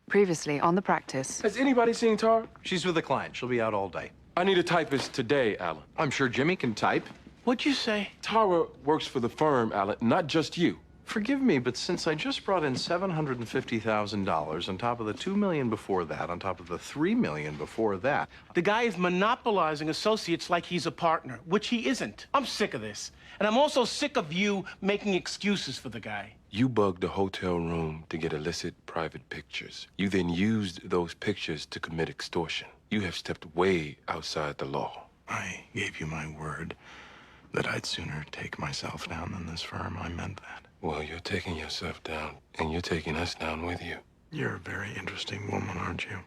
Previously on the practice. Has anybody seen Tara? She's with a client. She'll be out all day. I need a typist today, Alan. I'm sure Jimmy can type. What'd you say? Tara works for the firm, Alan, not just you. Forgive me, but since I just brought in $750,000 on top of the $2 million before that, on top of the $3 million before that. The guy is monopolizing associates like he's a partner, which he isn't. I'm sick of this. And I'm also sick of you making excuses for the guy. You bugged a hotel room to get illicit private pictures. You then used those pictures to commit extortion. You have stepped way outside the law. I gave you my word that I'd sooner take myself down than this firm. I meant that. Well, you're taking yourself down, and you're taking us down with you. You're a very interesting woman, aren't you?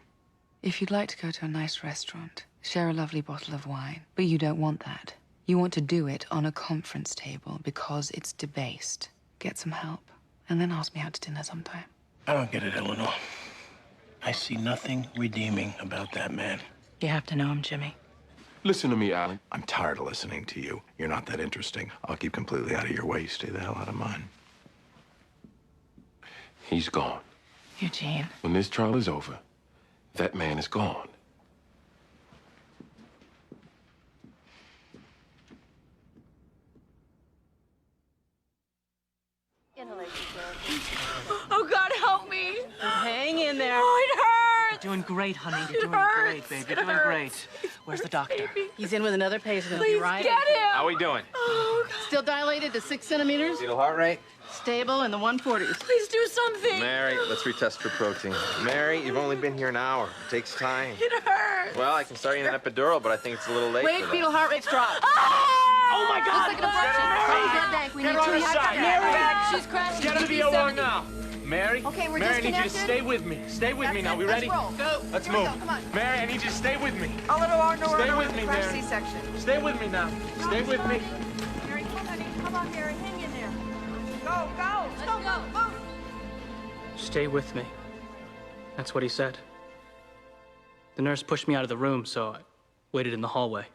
If you'd like to go to a nice restaurant, share a lovely bottle of wine, but you don't want that. You want to do it on a conference table because it's debased. Get some help, and then ask me out to dinner sometime. I don't get it, Eleanor. I see nothing redeeming about that man. You have to know him, Jimmy. Listen to me, Alan. I'm tired of listening to you. You're not that interesting. I'll keep completely out of your way. You stay the hell out of mine. He's gone. Eugene. When this trial is over, that man is gone. Oh, God, help me. Hang in there. Oh, it hurts. You're doing great, honey. You're doing hurts. great, baby. You're doing great. Where's the doctor? Baby. He's in with another patient. He'll Please be right get in. him. How we doing? Oh, God. Still dilated to 6 centimeters. Fetal heart rate? Stable in the 140s. Please do something. Mary, let's retest for protein. Mary, you've only been here an hour. It takes time. It hurts. Well, I can start you an epidural, but I think it's a little late Wait, for that. fetal heart rate's dropped. Oh, my God! Looks like an abortion. Bank. We need 2 Mary. She's crashing. Get her to the OR now. Mary? Okay, we're Mary, I need you to disconnected. stay with me. Stay with me now. We ready? Let's roll. Go. Let's Here we move. go. Come on. Mary, I need you to stay with me. A little more, Stay with me, crash Mary. C-section. Stay with me now. Stay with me. Mary, come on, honey. Come on, Mary. Hang in there. Go, go. Let's go. Move. Stay with me. That's what he said. The nurse pushed me out of the room, so I waited in the hallway,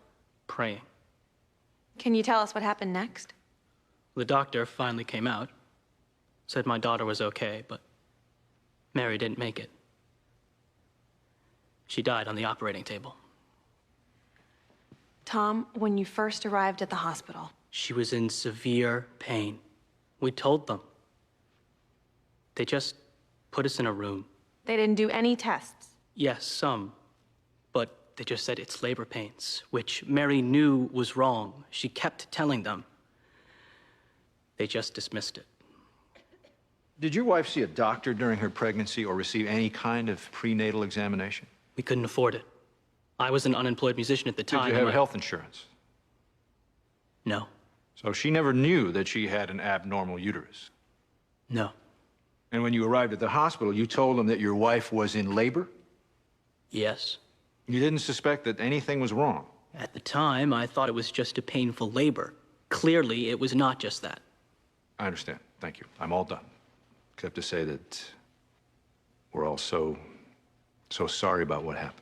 praying. Can you tell us what happened next? The doctor finally came out, said my daughter was okay, but Mary didn't make it. She died on the operating table. Tom, when you first arrived at the hospital, She was in severe pain. We told them. They just put us in a room. they didn't do any tests. Yes, some, but they just said it's labor pains, which Mary knew was wrong. She kept telling them. They just dismissed it. Did your wife see a doctor during her pregnancy or receive any kind of prenatal examination? We couldn't afford it. I was an unemployed musician at the time. Did you have and health insurance? No. So she never knew that she had an abnormal uterus. No. And when you arrived at the hospital, you told them that your wife was in labor? Yes. You didn't suspect that anything was wrong? At the time, I thought it was just a painful labor. Clearly, it was not just that. I understand. Thank you. I'm all done. Except to say that we're all so sorry about what happened.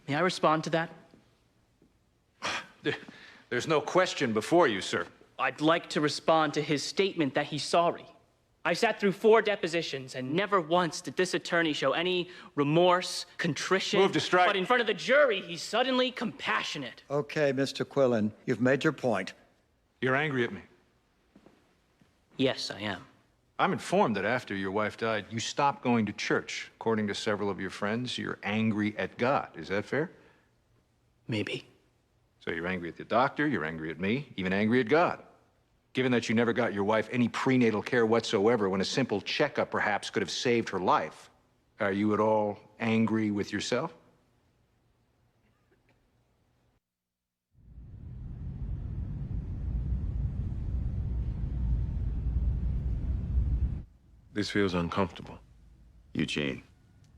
May I respond to that? There's no question before you, sir. I'd like to respond to his statement that he's sorry. I sat through 4 depositions, and never once did this attorney show any remorse, contrition. Move to strike. But in front of the jury, he's suddenly compassionate. Okay, Mr. Quillen, you've made your point. You're angry at me. Yes, I am. I'm informed that after your wife died, you stopped going to church. According to several of your friends, you're angry at God. Is that fair? Maybe. So you're angry at the doctor, you're angry at me, even angry at God. Given that you never got your wife any prenatal care whatsoever when a simple checkup perhaps could have saved her life, are you at all angry with yourself? This feels uncomfortable. Eugene,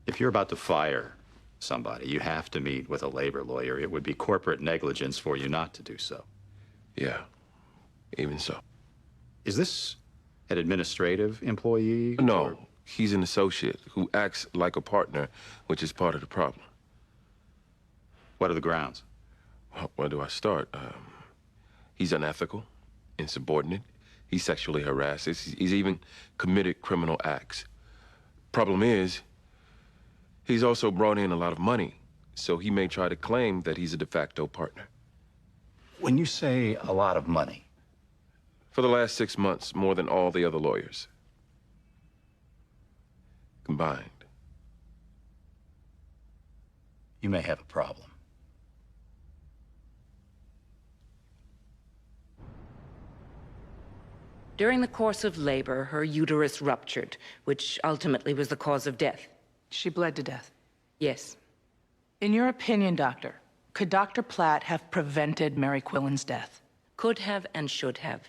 if you're about to fire somebody, you have to meet with a labor lawyer. It would be corporate negligence for you not to do so. Yeah, even so. Is this an administrative employee? No, or- he's an associate who acts like a partner, which is part of the problem. What are the grounds? Where do I start? He's unethical, insubordinate. He's sexually harassed. He's even committed criminal acts. Problem is, he's also brought in a lot of money, so he may try to claim that he's a de facto partner. When you say a lot of money, For the last 6 months, more than all the other lawyers combined. you may have a problem. During the course of labor, her uterus ruptured, which ultimately was the cause of death. She bled to death. Yes. In your opinion, Doctor, could Dr. Platt have prevented Mary Quillen's death? Could have and should have.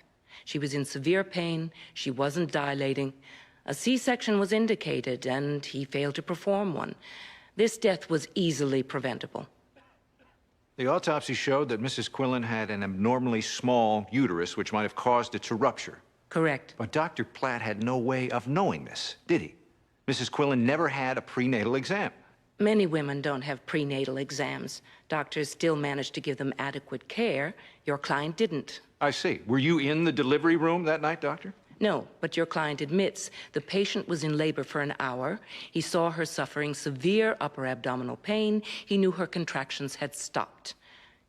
She was in severe pain, she wasn't dilating. A C-section was indicated, and he failed to perform one. This death was easily preventable. The autopsy showed that Mrs. Quillen had an abnormally small uterus, which might have caused it to rupture. Correct. But Dr. Platt had no way of knowing this, did he? Mrs. Quillen never had a prenatal exam. Many women don't have prenatal exams. Doctors still manage to give them adequate care. Your client didn't. I see. Were you in the delivery room that night, Doctor? No, but your client admits the patient was in labor for an hour. He saw her suffering severe upper abdominal pain. He knew her contractions had stopped.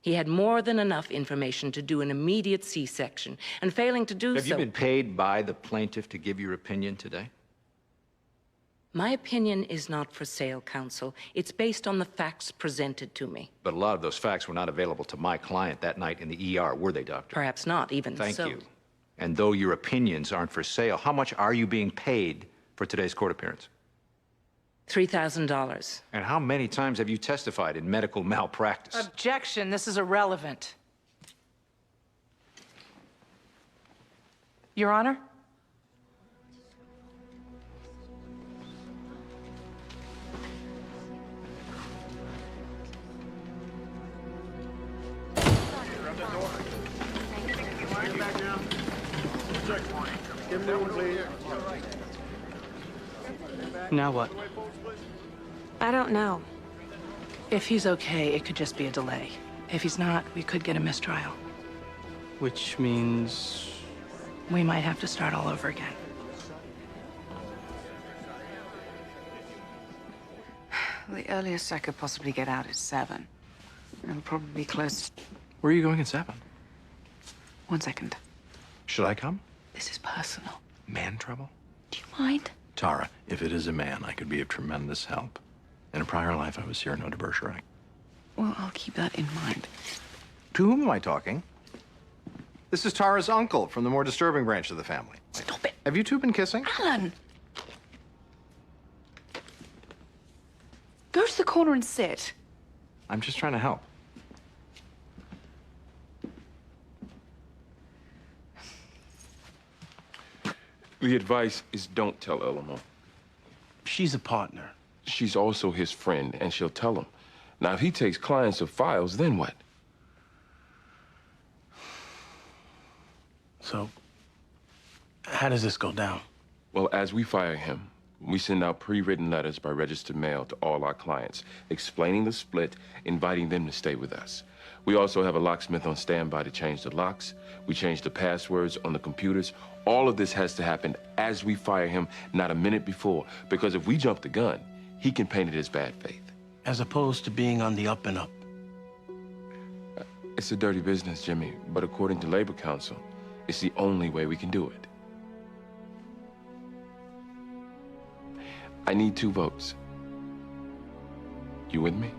He had more than enough information to do an immediate C-section, and failing to do so... Have you been paid by the plaintiff to give your opinion today? My opinion is not for sale, counsel. It's based on the facts presented to me. But a lot of those facts were not available to my client that night in the ER, were they, Doctor? Perhaps not, even so. Thank you. And though your opinions aren't for sale, how much are you being paid for today's court appearance? $3,000. And how many times have you testified in medical malpractice? Objection, this is irrelevant. Your Honor? Now what? I don't know. If he's okay, it could just be a delay. If he's not, we could get a mistrial. Which means... We might have to start all over again. The earliest I could possibly get out is 7. It'll probably be close. Where are you going at 7? 1 second. Should I come? This is personal. Man trouble? Do you mind? Tara, if it is a man, I could be of tremendous help. In a prior life, I was Cyrano de Bergerac. Well, I'll keep that in mind. To whom am I talking? This is Tara's uncle from the more disturbing branch of the family. Stop it. Have you two been kissing? Alan! Go to the corner and sit. I'm just trying to help. The advice is don't tell Eleanor. She's a partner. She's also his friend, and she'll tell him. Now, if he takes clients or files, then what? So, how does this go down? Well, as we fire him, we send out pre-written letters by registered mail to all our clients, explaining the split, inviting them to stay with us. We also have a locksmith on standby to change the locks. We change the passwords on the computers. All of this has to happen as we fire him, not a minute before, because if we jump the gun, he can paint it as bad faith. As opposed to being on the up and up. It's a dirty business, Jimmy, but according to Labor Council, it's the only way we can do it. I need 2 votes. You with me?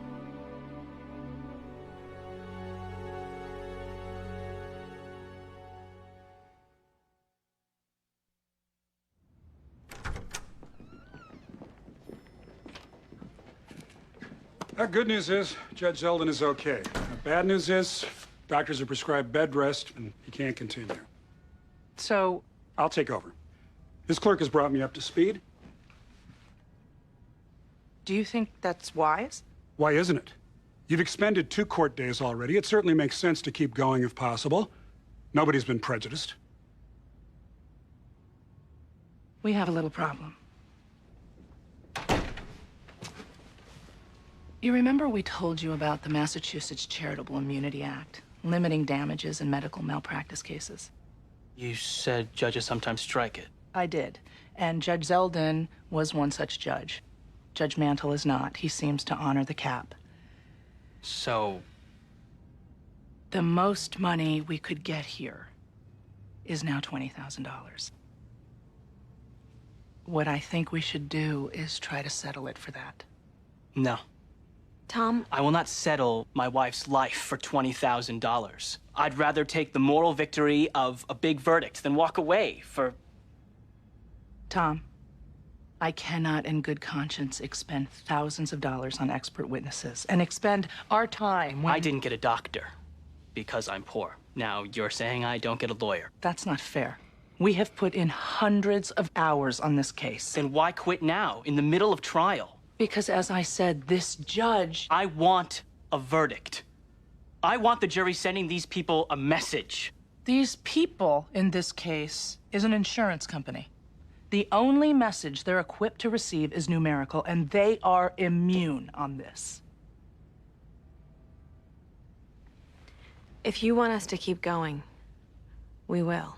Good news is, Judge Zeldin is okay. Bad news is, doctors have prescribed bed rest, and he can't continue. So... I'll take over. His clerk has brought me up to speed. Do you think that's wise? Why isn't it? You've expended 2 court days already. It certainly makes sense to keep going if possible. Nobody's been prejudiced. We have a little problem. You remember we told you about the Massachusetts Charitable Immunity Act, limiting damages in medical malpractice cases? You said judges sometimes strike it. I did. And Judge Zeldin was one such judge. Judge Mantle is not. He seems to honor the cap. So, The most money we could get here is now $20,000. What I think we should do is try to settle it for that. no. Tom? I will not settle my wife's life for $20,000. I'd rather take the moral victory of a big verdict than walk away for... Tom, I cannot in good conscience expend thousands of dollars on expert witnesses and expend our time when... I didn't get a doctor because I'm poor. Now, you're saying I don't get a lawyer. That's not fair. We have put in hundreds of hours on this case. Then why quit now, in the middle of trial? Because, as I said, this judge... I want a verdict. I want the jury sending these people a message. These people, in this case, is an insurance company. The only message they're equipped to receive is numerical, and they are immune on this. If you want us to keep going, we will.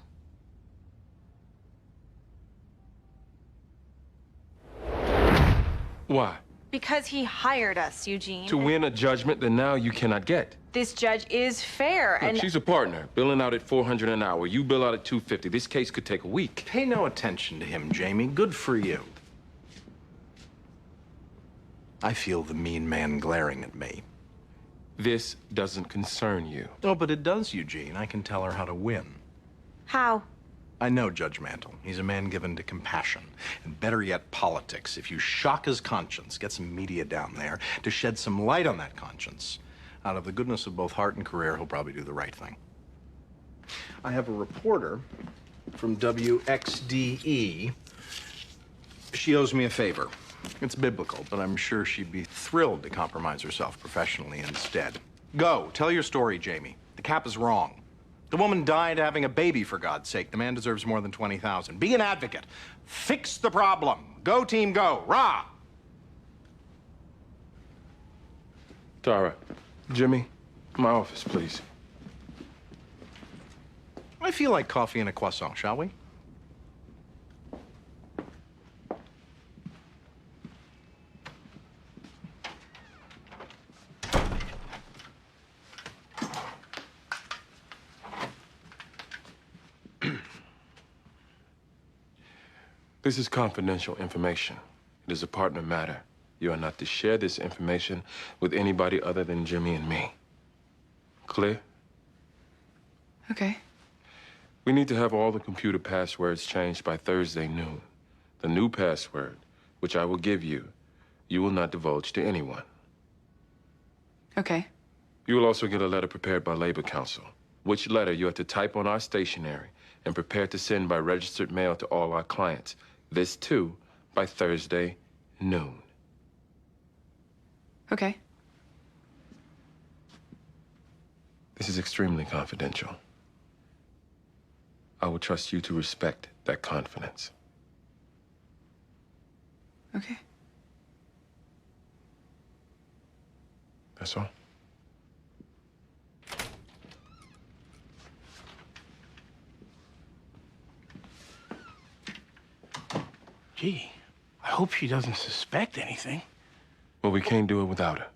Why? Because he hired us, Eugene. To win a judgment that now you cannot get. This judge is fair, Look, and... she's a partner, billing out at $400 an hour. You bill out at $250. This case could take a week. Pay no attention to him, Jamie. Good for you. I feel the mean man glaring at me. This doesn't concern you. Oh, but it does, Eugene. I can tell her how to win. How? I know Judge Mantle. He's a man given to compassion, and better yet, politics. If you shock his conscience, get some media down there to shed some light on that conscience, out of the goodness of both heart and career, he'll probably do the right thing. I have a reporter from WXDE. She owes me a favor. It's biblical, but I'm sure she'd be thrilled to compromise herself professionally instead. Go, tell your story, Jamie. The cap is wrong. The woman died having a baby, for God's sake. The man deserves more than $20,000. Be an advocate. Fix the problem. Go, team, go. Rah! Tara, Jimmy, my office, please. I feel like coffee and a croissant, shall we? This is confidential information. It is a partner matter. You are not to share this information with anybody other than Jimmy and me. Clear? Okay. We need to have all the computer passwords changed by Thursday noon. The new password, which I will give you, you will not divulge to anyone. Okay. You will also get a letter prepared by Labor Council, which letter you are to type on our stationery and prepare to send by registered mail to all our clients. This, too, by Thursday noon. Okay. This is extremely confidential. I will trust you to respect that confidence. Okay. That's all. Gee, I hope she doesn't suspect anything. Well, we can't do it without her.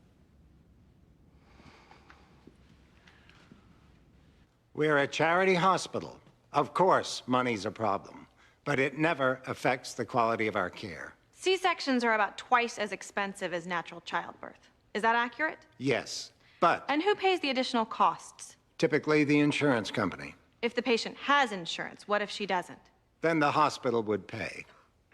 We're a charity hospital. Of course, money's a problem, but it never affects the quality of our care. C-sections are about twice as expensive as natural childbirth. Is that accurate? Yes, but And who pays the additional costs? typically the insurance company. If the patient has insurance, what if she doesn't? Then the hospital would pay.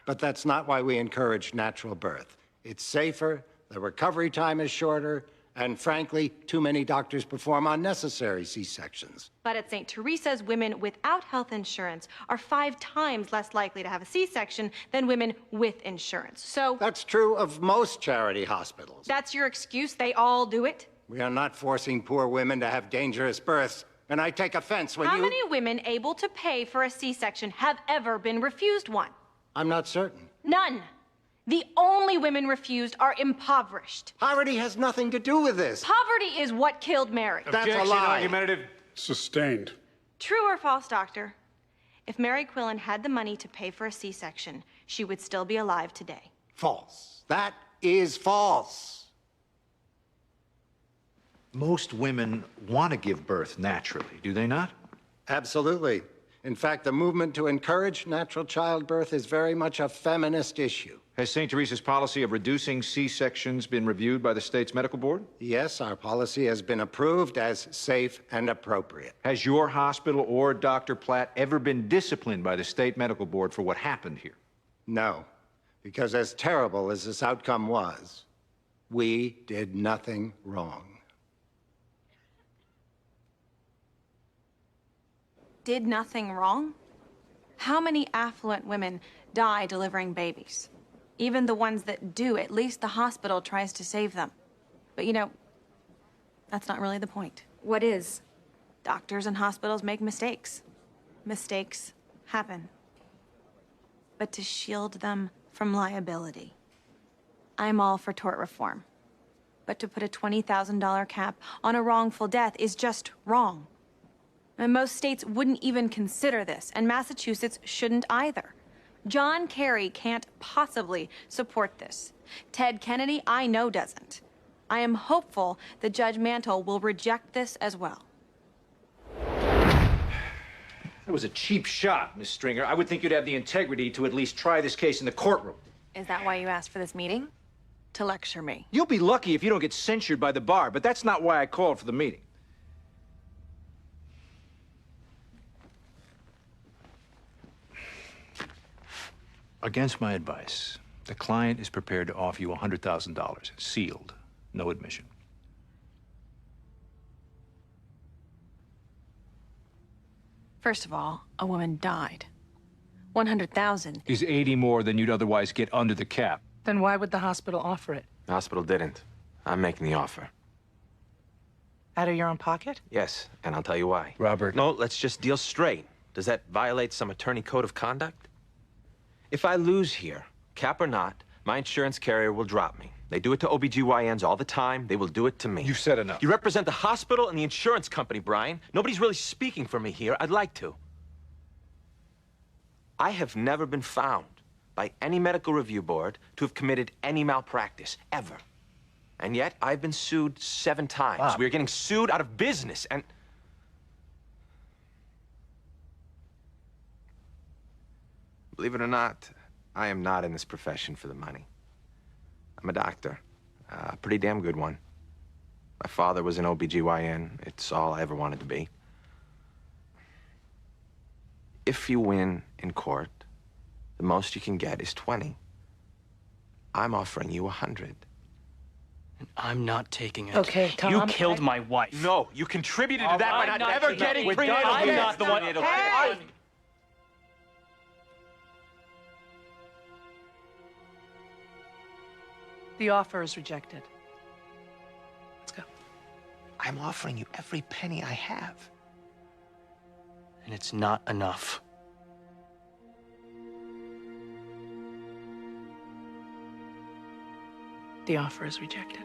But that's not why we encourage natural birth. It's safer, the recovery time is shorter, and frankly, too many doctors perform unnecessary C-sections. But at St. Teresa's, women without health insurance are 5 times less likely to have a C-section than women with insurance. So... That's true of most charity hospitals. That's your excuse? They all do it? We are not forcing poor women to have dangerous births, and I take offense when How many women able to pay for a C-section have ever been refused one? I'm not certain. None. The only women refused are impoverished. Poverty has nothing to do with this. Poverty is what killed Mary. That's a lie. Sustained. True or false, doctor? If Mary Quillen had the money to pay for a C-section, she would still be alive today. False. That is false. Most women want to give birth naturally, do they not? Absolutely. In fact, the movement to encourage natural childbirth is very much a feminist issue. Has St. Teresa's policy of reducing C-sections been reviewed by the state's medical board? Yes, our policy has been approved as safe and appropriate. Has your hospital or Dr. Platt ever been disciplined by the state medical board for what happened here? No, because as terrible as this outcome was, we did nothing wrong. Did nothing wrong? How many affluent women die delivering babies? Even the ones that do, at least the hospital tries to save them. But you know, that's not really the point. What is? Doctors and hospitals make mistakes. Mistakes happen. But to shield them from liability, I'm all for tort reform. But to put a $20,000 cap on a wrongful death is just wrong. And most states wouldn't even consider this, and Massachusetts shouldn't either. John Kerry can't possibly support this. Ted Kennedy, I know, doesn't. I am hopeful that Judge Mantle will reject this as well. That was a cheap shot, Miss Stringer. I would think you'd have the integrity to at least try this case in the courtroom. Is that why you asked for this meeting? To lecture me? You'll be lucky if you don't get censured by the bar, but that's not why I called for the meeting. Against my advice, the client is prepared to offer you $100,000, sealed, no admission. First of all, a woman died. 100,000 is 80 more than you'd otherwise get under the cap. Then why would the hospital offer it? The hospital didn't. I'm making the offer. Out of your own pocket? Yes, and I'll tell you why. Robert. No, let's just deal straight. Does that violate some attorney code of conduct? If I lose here, cap or not, my insurance carrier will drop me. They do it to OBGYNs all the time. They will do it to me. You've said enough. You represent the hospital and the insurance company, Brian. Nobody's really speaking for me here. I'd like to. I have never been found by any medical review board to have committed any malpractice, ever. And yet, I've been sued 7 times. Bob. We're getting sued out of business, and... Believe it or not, I am not in this profession for the money. I'm a doctor, a pretty damn good one. My father was an OBGYN. It's all I ever wanted to be. If you win in court, the most you can get is 20. I'm offering you 100. And I'm not taking it. Okay, Tom. You killed my wife. No, you contributed to that by I'm not ever taking getting it. prenatal I'm care. not the one. Prenatal Hey! care. The offer is rejected. Let's go. I'm offering you every penny I have. And it's not enough. The offer is rejected.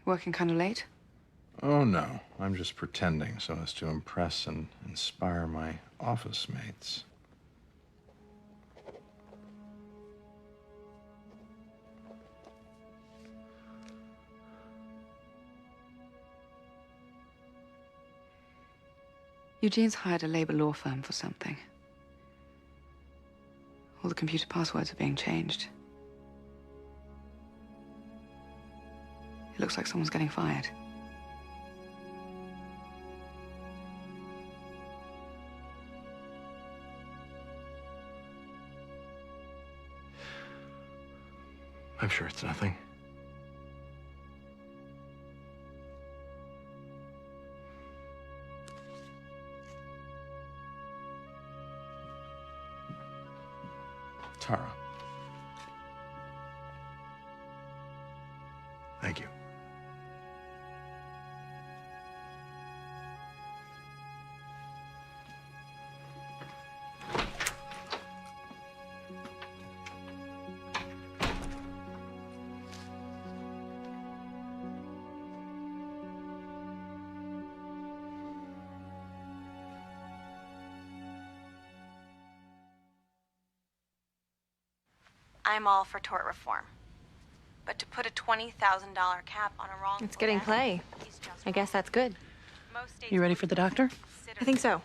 Working kind of late? Oh, no. I'm just pretending so as to impress and inspire my office mates. Eugene's hired a labor law firm for something. All the computer passwords are being changed. It looks like someone's getting fired. I'm sure it's nothing. Tara. I'm all for tort reform. But to put a $20,000 cap on a wrongful It's getting death play. is just I guess that's good. Most states You ready for the doctor? I think so.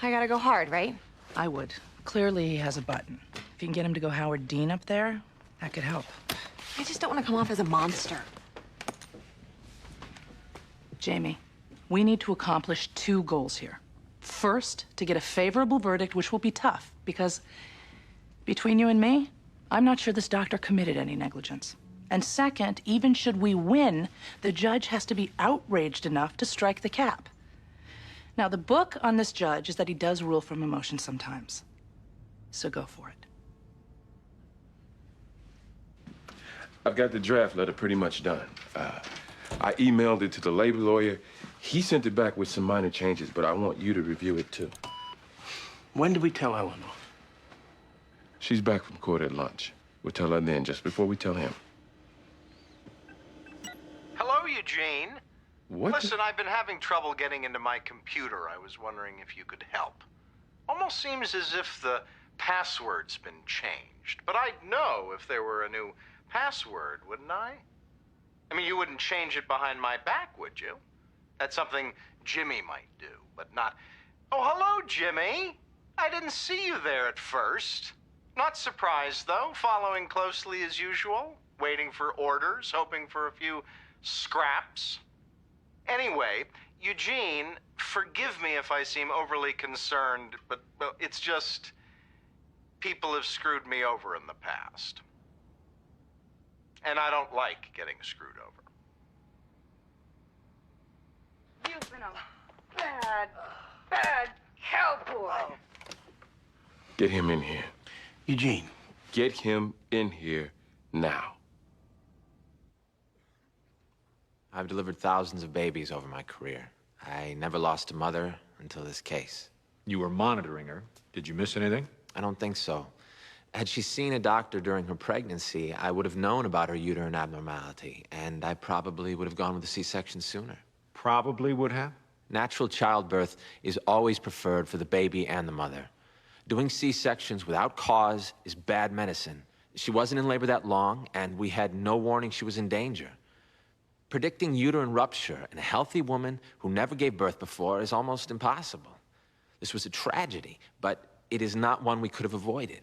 I gotta go hard, right? I would. Clearly, he has a button. If you can get him to go Howard Dean up there, that could help. I just don't want to come off as a monster. Jamie, we need to accomplish 2 goals here. First, to get a favorable verdict, which will be tough, because between you and me, I'm not sure this doctor committed any negligence. And second, even should we win, the judge has to be outraged enough to strike the cap. Now, the book on this judge is that he does rule from emotion sometimes. So go for it. I've got the draft letter pretty much done. I emailed it to the labor lawyer. He sent it back with some minor changes, but I want you to review it too. When did we tell Eleanor? She's back from court at lunch. We'll tell her then, just before we tell him. Hello, Eugene. What? Listen, I've been having trouble getting into my computer. I was wondering if you could help. Almost seems as if the password's been changed. But I'd know if there were a new password, wouldn't I? I mean, you wouldn't change it behind my back, would you? That's something Jimmy might do, but not... Oh, hello, Jimmy. I didn't see you there at first. Not surprised, though. Following closely as usual. Waiting for orders, hoping for a few scraps. Anyway, Eugene, forgive me if I seem overly concerned, but well, it's just... people have screwed me over in the past. And I don't like getting screwed over. You've been a bad, bad cowboy. Get him in here. Eugene. Get him in here now. I've delivered thousands of babies over my career. I never lost a mother until this case. You were monitoring her. Did you miss anything? I don't think so. Had she seen a doctor during her pregnancy, I would have known about her uterine abnormality, and I probably would have gone with a C-section sooner. Probably would have? Natural childbirth is always preferred for the baby and the mother. Doing C-sections without cause is bad medicine. She wasn't in labor that long, and we had no warning she was in danger. Predicting uterine rupture in a healthy woman who never gave birth before is almost impossible. This was a tragedy, but it is not one we could have avoided.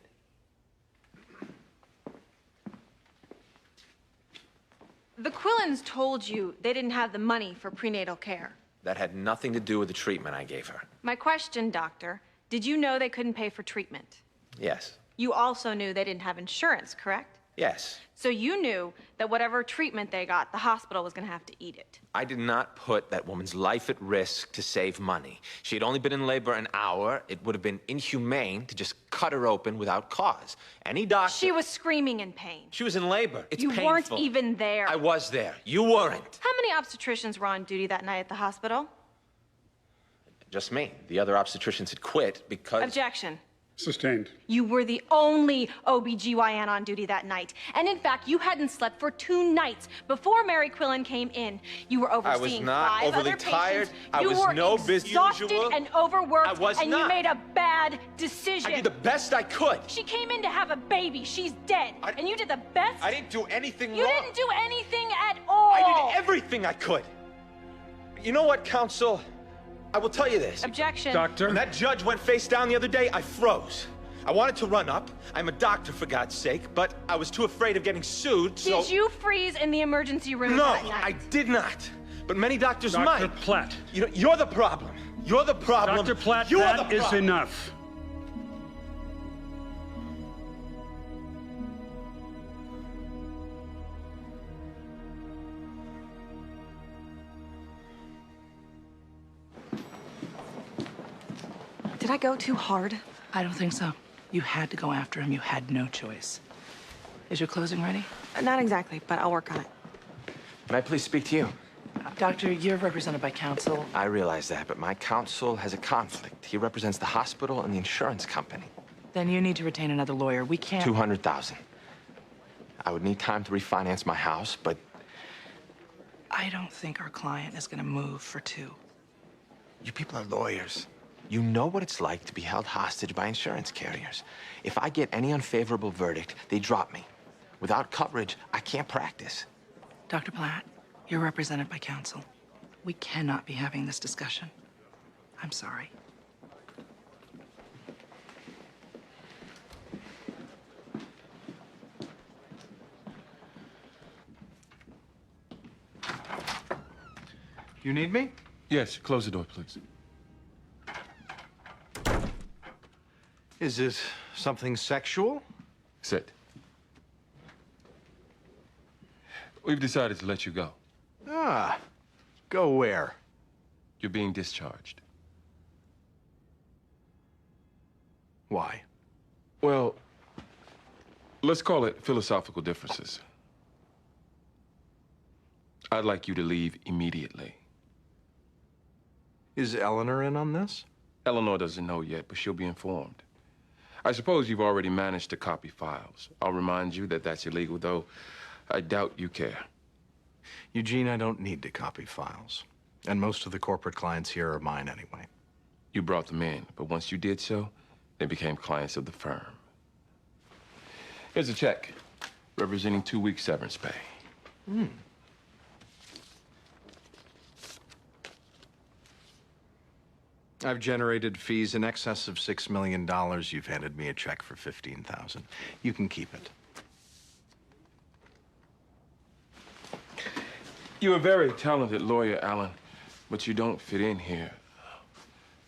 The Quillens told you they didn't have the money for prenatal care. That had nothing to do with the treatment I gave her. My question, doctor, did you know they couldn't pay for treatment? Yes. You also knew they didn't have insurance, correct? Yes. So you knew that whatever treatment they got, the hospital was gonna have to eat it. I did not put that woman's life at risk to save money. She had only been in labor an hour. It would have been inhumane to just cut her open without cause. Any doctor... She was screaming in pain. She was in labor. It's you painful. You weren't even there. I was there. You weren't. How many obstetricians were on duty that night at the hospital? Just me. The other obstetricians had quit because... Objection. Sustained. You were the only OBGYN on duty that night. And in fact, you hadn't slept for 2 nights before Mary Quillen came in. You were overseeing 5 other patients. I was not overly tired. I was no business exhausted usual. And overworked. I was and not. You made a bad decision. I did the best I could. She came in to have a baby. She's dead. And you did the best. I didn't do anything wrong. You didn't do anything at all. I did everything I could. You know what, counsel? I will tell you this. Objection. Doctor? When that judge went face down the other day, I froze. I wanted to run up. I'm a doctor, for God's sake, but I was too afraid of getting sued, so... Did you freeze in the emergency room No, that night? I did not. But many doctors might. Dr. Platt. You know, you're the problem. You're the problem. Dr. Platt, you're that the is problem. enough. Did I go too hard? I don't think so. You had to go after him. You had no choice. Is your closing ready? Not exactly, but I'll work on it. Can I please speak to you? Doctor, you're represented by counsel. I realize that, but my counsel has a conflict. He represents the hospital and the insurance company. Then you need to retain another lawyer. We can't... $200,000. I would need time to refinance my house, but... I don't think our client is gonna move for 2. You people are lawyers. You know what it's like to be held hostage by insurance carriers. If I get any unfavorable verdict, they drop me. Without coverage, I can't practice. Dr. Platt, you're represented by counsel. We cannot be having this discussion. I'm sorry. You need me? Yes, close the door, please. Is it something sexual? Sit. We've decided to let you go. Ah, go where? You're being discharged. Why? Well, let's call it philosophical differences. I'd like you to leave immediately. Is Eleanor in on this? Eleanor doesn't know yet, but she'll be informed. I suppose you've already managed to copy files. I'll remind you that that's illegal, though I doubt you care. Eugene, I don't need to copy files. And most of the corporate clients here are mine anyway. You brought them in, but once you did so, they became clients of the firm. Here's a check representing 2 weeks severance pay. I've generated fees in excess of $6 million. You've handed me a check for $15,000. You can keep it. You're a very talented lawyer, Alan, but you don't fit in here.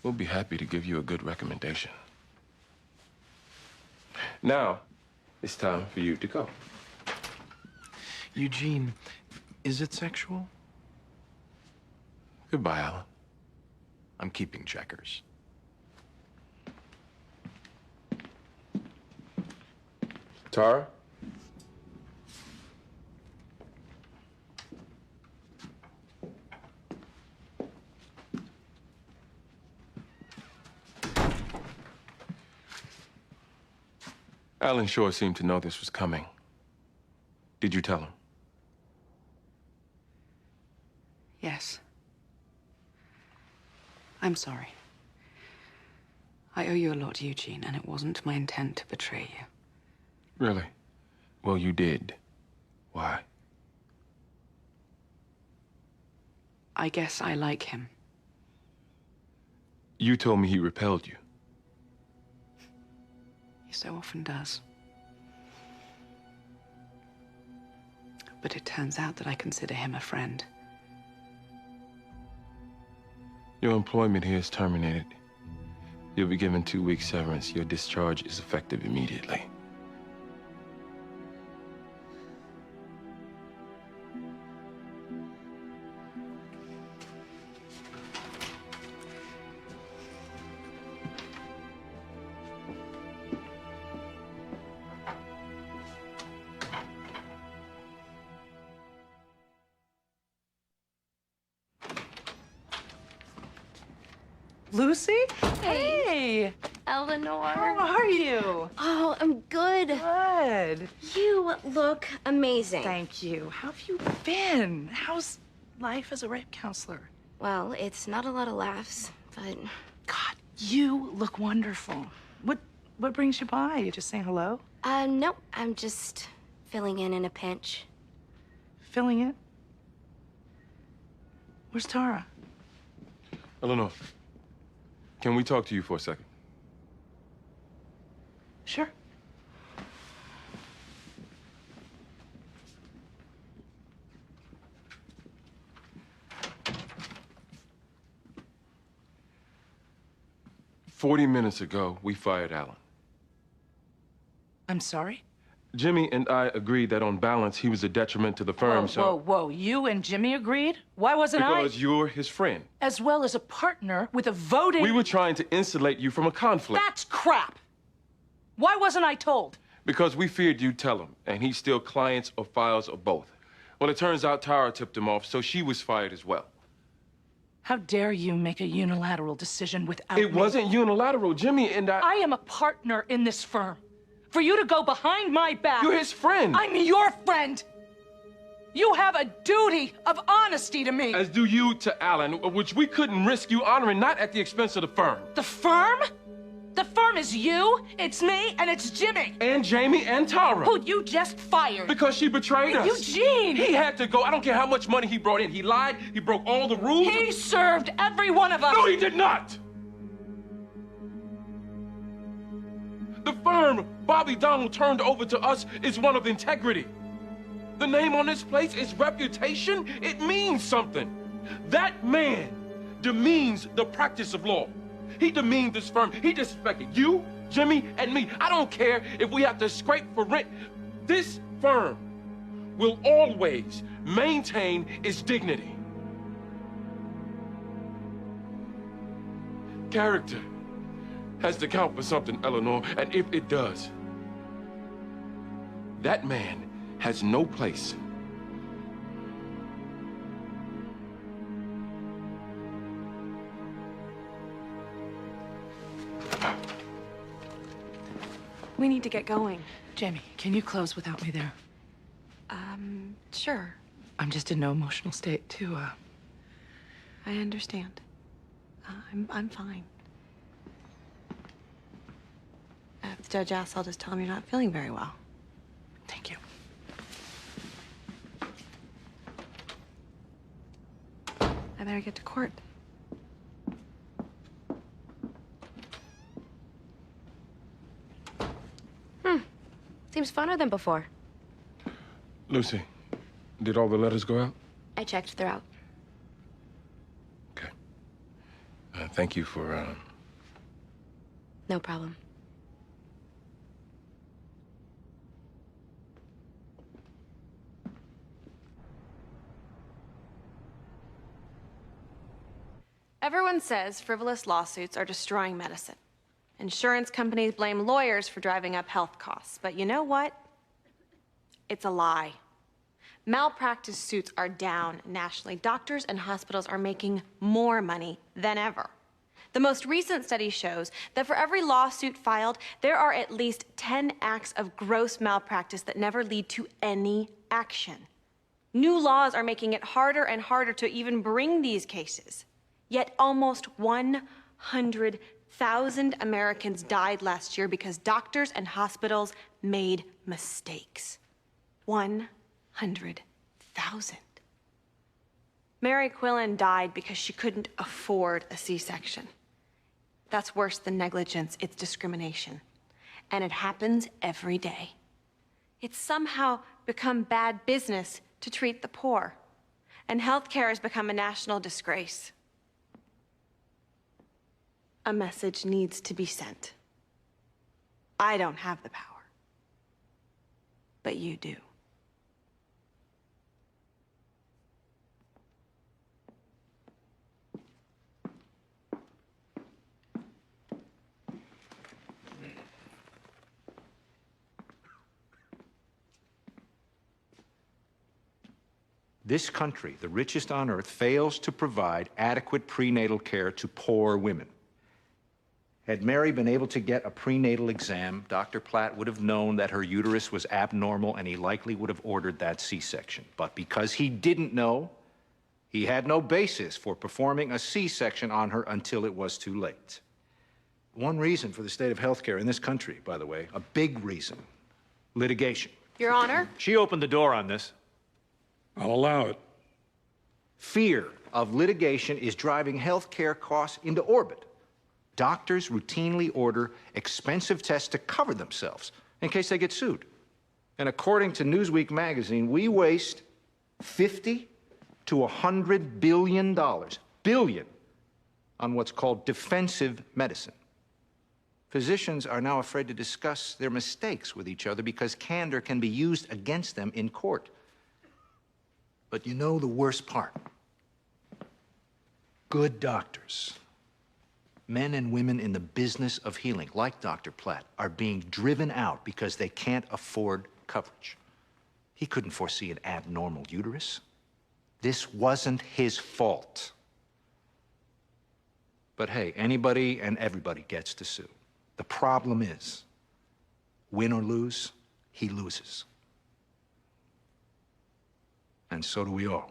We'll be happy to give you a good recommendation. Now, it's time for you to go. Eugene, is it sexual? Goodbye, Alan. I'm keeping checkers. Tara? Alan sure seemed to know this was coming. Did you tell him? Yes. I'm sorry. I owe you a lot, Eugene, and it wasn't my intent to betray you. Really? Well, you did. Why? I guess I like him. You told me he repelled you. He so often does. But it turns out that I consider him a friend. Your employment here is terminated. You'll be given 2 weeks severance. Your discharge is effective immediately. Lucy? Hey. Eleanor. How are you? Oh, I'm good. Good. You look amazing. Thank you. How have you been? How's life as a rape counselor? Well, it's not a lot of laughs, but... God, you look wonderful. What brings you by? You just saying hello? No, I'm just filling in a pinch. Filling in? Where's Tara? Eleanor, can we talk to you for a second? Sure. "40 minutes ago, we fired Alan. I'm sorry? Jimmy and I agreed that on balance, he was a detriment to the firm, Whoa. You and Jimmy agreed? Why wasn't Because you're his friend. as well as a partner with a voting... We were trying to insulate you from a conflict. That's crap! Why wasn't I told? Because we feared you'd tell him, and he's still clients or files or both. Well, it turns out Tara tipped him off, so she was fired as well. How dare you make a unilateral decision without It me? wasn't unilateral. Jimmy and I am a partner in this firm. For you to go behind my back... You're his friend. I'm your friend! You have a duty of honesty to me. As do you to Alan, which we couldn't risk you honoring, not at the expense of the firm. The firm? The firm is you, it's me, and it's Jimmy. And Jamie and Tara. Who you just fired. Because she betrayed us. Eugene! He had to go. I don't care how much money he brought in. He lied. He broke all the rules. He served every one of us. No, he did not. The firm Bobby Donald turned over to us is one of integrity. The name on this place is reputation. It means something. That man demeans the practice of law. He demeaned this firm. He disrespected you, Jimmy, and me. I don't care if we have to scrape for rent. This firm will always maintain its dignity. Character has to count for something, Eleanor, and if it does, that man has no place. We need to get going. Jamie, can you close without me there? Sure. I'm just in no emotional state to, I understand. I'm fine. If the judge asks, I'll just tell him you're not feeling very well. Thank you. I better get to court. Seems funner than before. Lucy, did all the letters go out? I checked, they're out. Okay. Thank you for, No problem. Everyone says frivolous lawsuits are destroying medicine. Insurance companies blame lawyers for driving up health costs. But you know what? It's a lie. Malpractice suits are down nationally. Doctors and hospitals are making more money than ever. The most recent study shows that for every lawsuit filed, there are at least 10 acts of gross malpractice that never lead to any action. New laws are making it harder and harder to even bring these cases. Yet almost 100,000 Americans died last year because doctors and hospitals made mistakes. 100,000. Mary Quillen died because she couldn't afford a C-section. That's worse than negligence, it's discrimination. And it happens every day. It's somehow become bad business to treat the poor. And healthcare has become a national disgrace. A message needs to be sent. I don't have the power, but you do. This country, the richest on earth, fails to provide adequate prenatal care to poor women. Had Mary been able to get a prenatal exam, Dr. Platt would have known that her uterus was abnormal and he likely would have ordered that C-section. But because he didn't know, he had no basis for performing a C-section on her until it was too late. One reason for the state of healthcare in this country, by the way, a big reason, litigation. Your Honor? She opened the door on this. I'll allow it. Fear of litigation is driving healthcare costs into orbit. Doctors routinely order expensive tests to cover themselves in case they get sued. And according to Newsweek magazine, we waste $50 to $100 billion, on what's called defensive medicine. Physicians are now afraid to discuss their mistakes with each other because candor can be used against them in court. But you know the worst part? Good doctors, men and women in the business of healing, like Dr. Platt, are being driven out because they can't afford coverage. He couldn't foresee an abnormal uterus. This wasn't his fault. But hey, anybody and everybody gets to sue. The problem is, win or lose, he loses. And so do we all.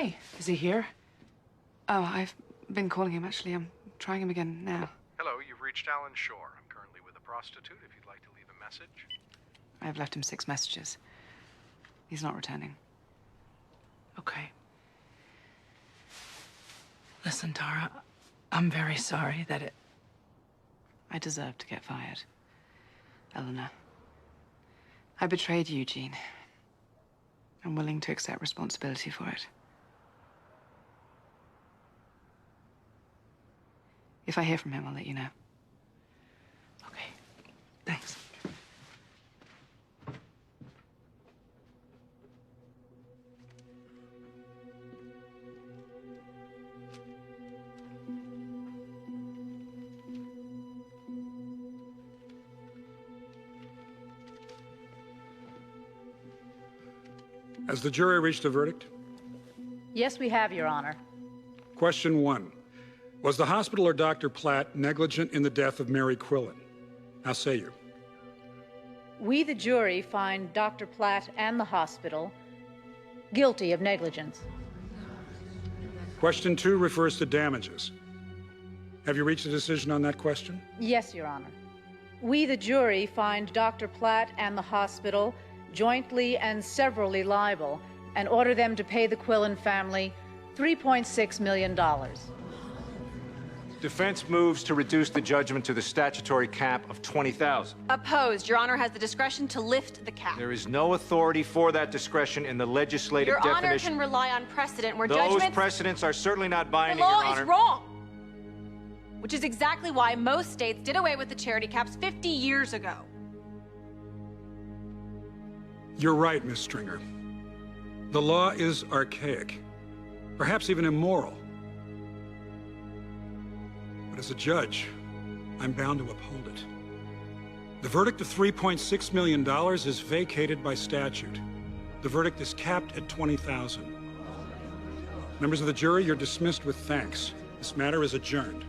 Hey, is he here? Oh, I've been calling him, actually. I'm trying him again now. Hello, you've reached Alan Shore. I'm currently with a prostitute if you'd like to leave a message. I've left him 6 messages. He's not returning. Okay. Listen, Tara, I'm very sorry that it... I deserve to get fired. Eleanor. I betrayed Eugene. I'm willing to accept responsibility for it. If I hear from him, I'll let you know. Okay, thanks. Has the jury reached a verdict? Yes, we have, Your Honor. Question 1. Was the hospital or Dr. Platt negligent in the death of Mary Quillen? Now say you. We, the jury, find Dr. Platt and the hospital guilty of negligence. Question 2 refers to damages. Have you reached a decision on that question? Yes, Your Honor. We, the jury, find Dr. Platt and the hospital jointly and severally liable and order them to pay the Quillen family $3.6 million. Defense moves to reduce the judgment to the statutory cap of $20,000. Opposed. Your Honor has the discretion to lift the cap. There is no authority for that discretion in the legislative Your definition. Honor can rely on precedent where Those judgments... precedents are certainly not binding, The law Your Honor. is wrong. Which is exactly why most states did away with the charity caps 50 years ago. You're right, Miss Stringer. The law is archaic, perhaps even immoral. But as a judge, I'm bound to uphold it. The verdict of $3.6 million is vacated by statute. The verdict is capped at $20,000. Members of the jury, you're dismissed with thanks. This matter is adjourned.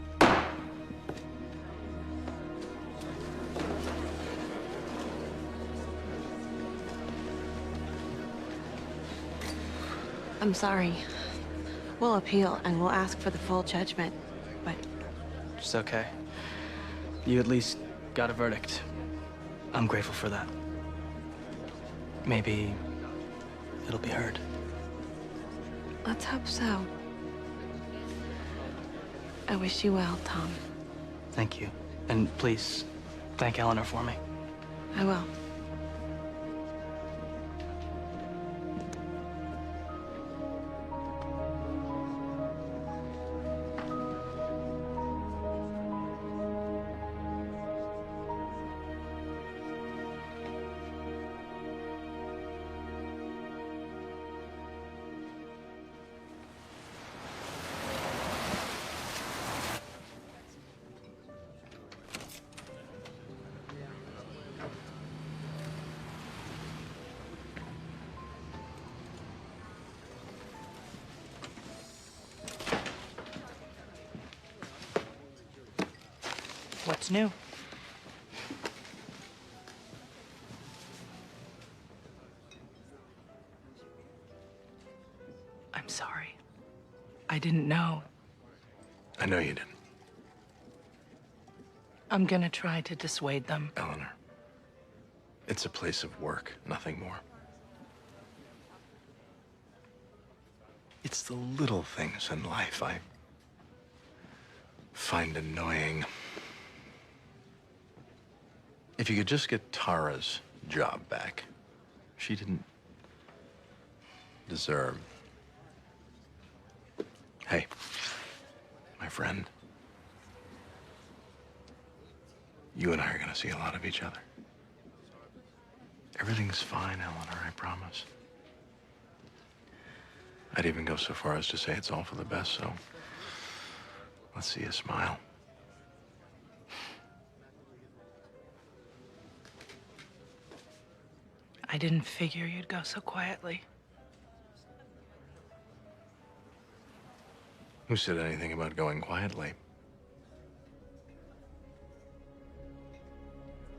I'm sorry. We'll appeal and we'll ask for the full judgment, but... It's okay. You at least got a verdict. I'm grateful for that. Maybe it'll be heard. Let's hope so. I wish you well, Tom. Thank you. And please, thank Eleanor for me. I will. What's new? I'm sorry. I didn't know. I know you didn't. I'm gonna try to dissuade them. Eleanor, it's a place of work, nothing more. It's the little things in life I find annoying. If you could just get Tara's job back, she didn't deserve. Hey, my friend, you and I are gonna see a lot of each other. Everything's fine, Eleanor, I promise. I'd even go so far as to say it's all for the best, so let's see you smile. I didn't figure you'd go so quietly. Who said anything about going quietly?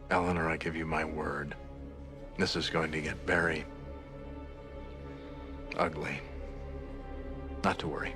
Eleanor, I give you my word. This is going to get very ugly. Not to worry.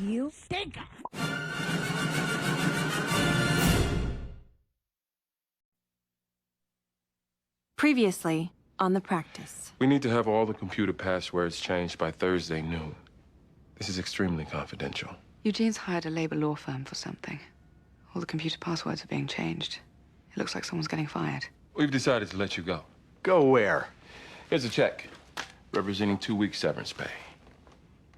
You stinker! Previously on the practice. We need to have all the computer passwords changed by Thursday noon. This is extremely confidential. Eugene's hired a labor law firm for something. All the computer passwords are being changed. It looks like someone's getting fired. We've decided to let you go. Go where? Here's a check representing 2 weeks severance pay.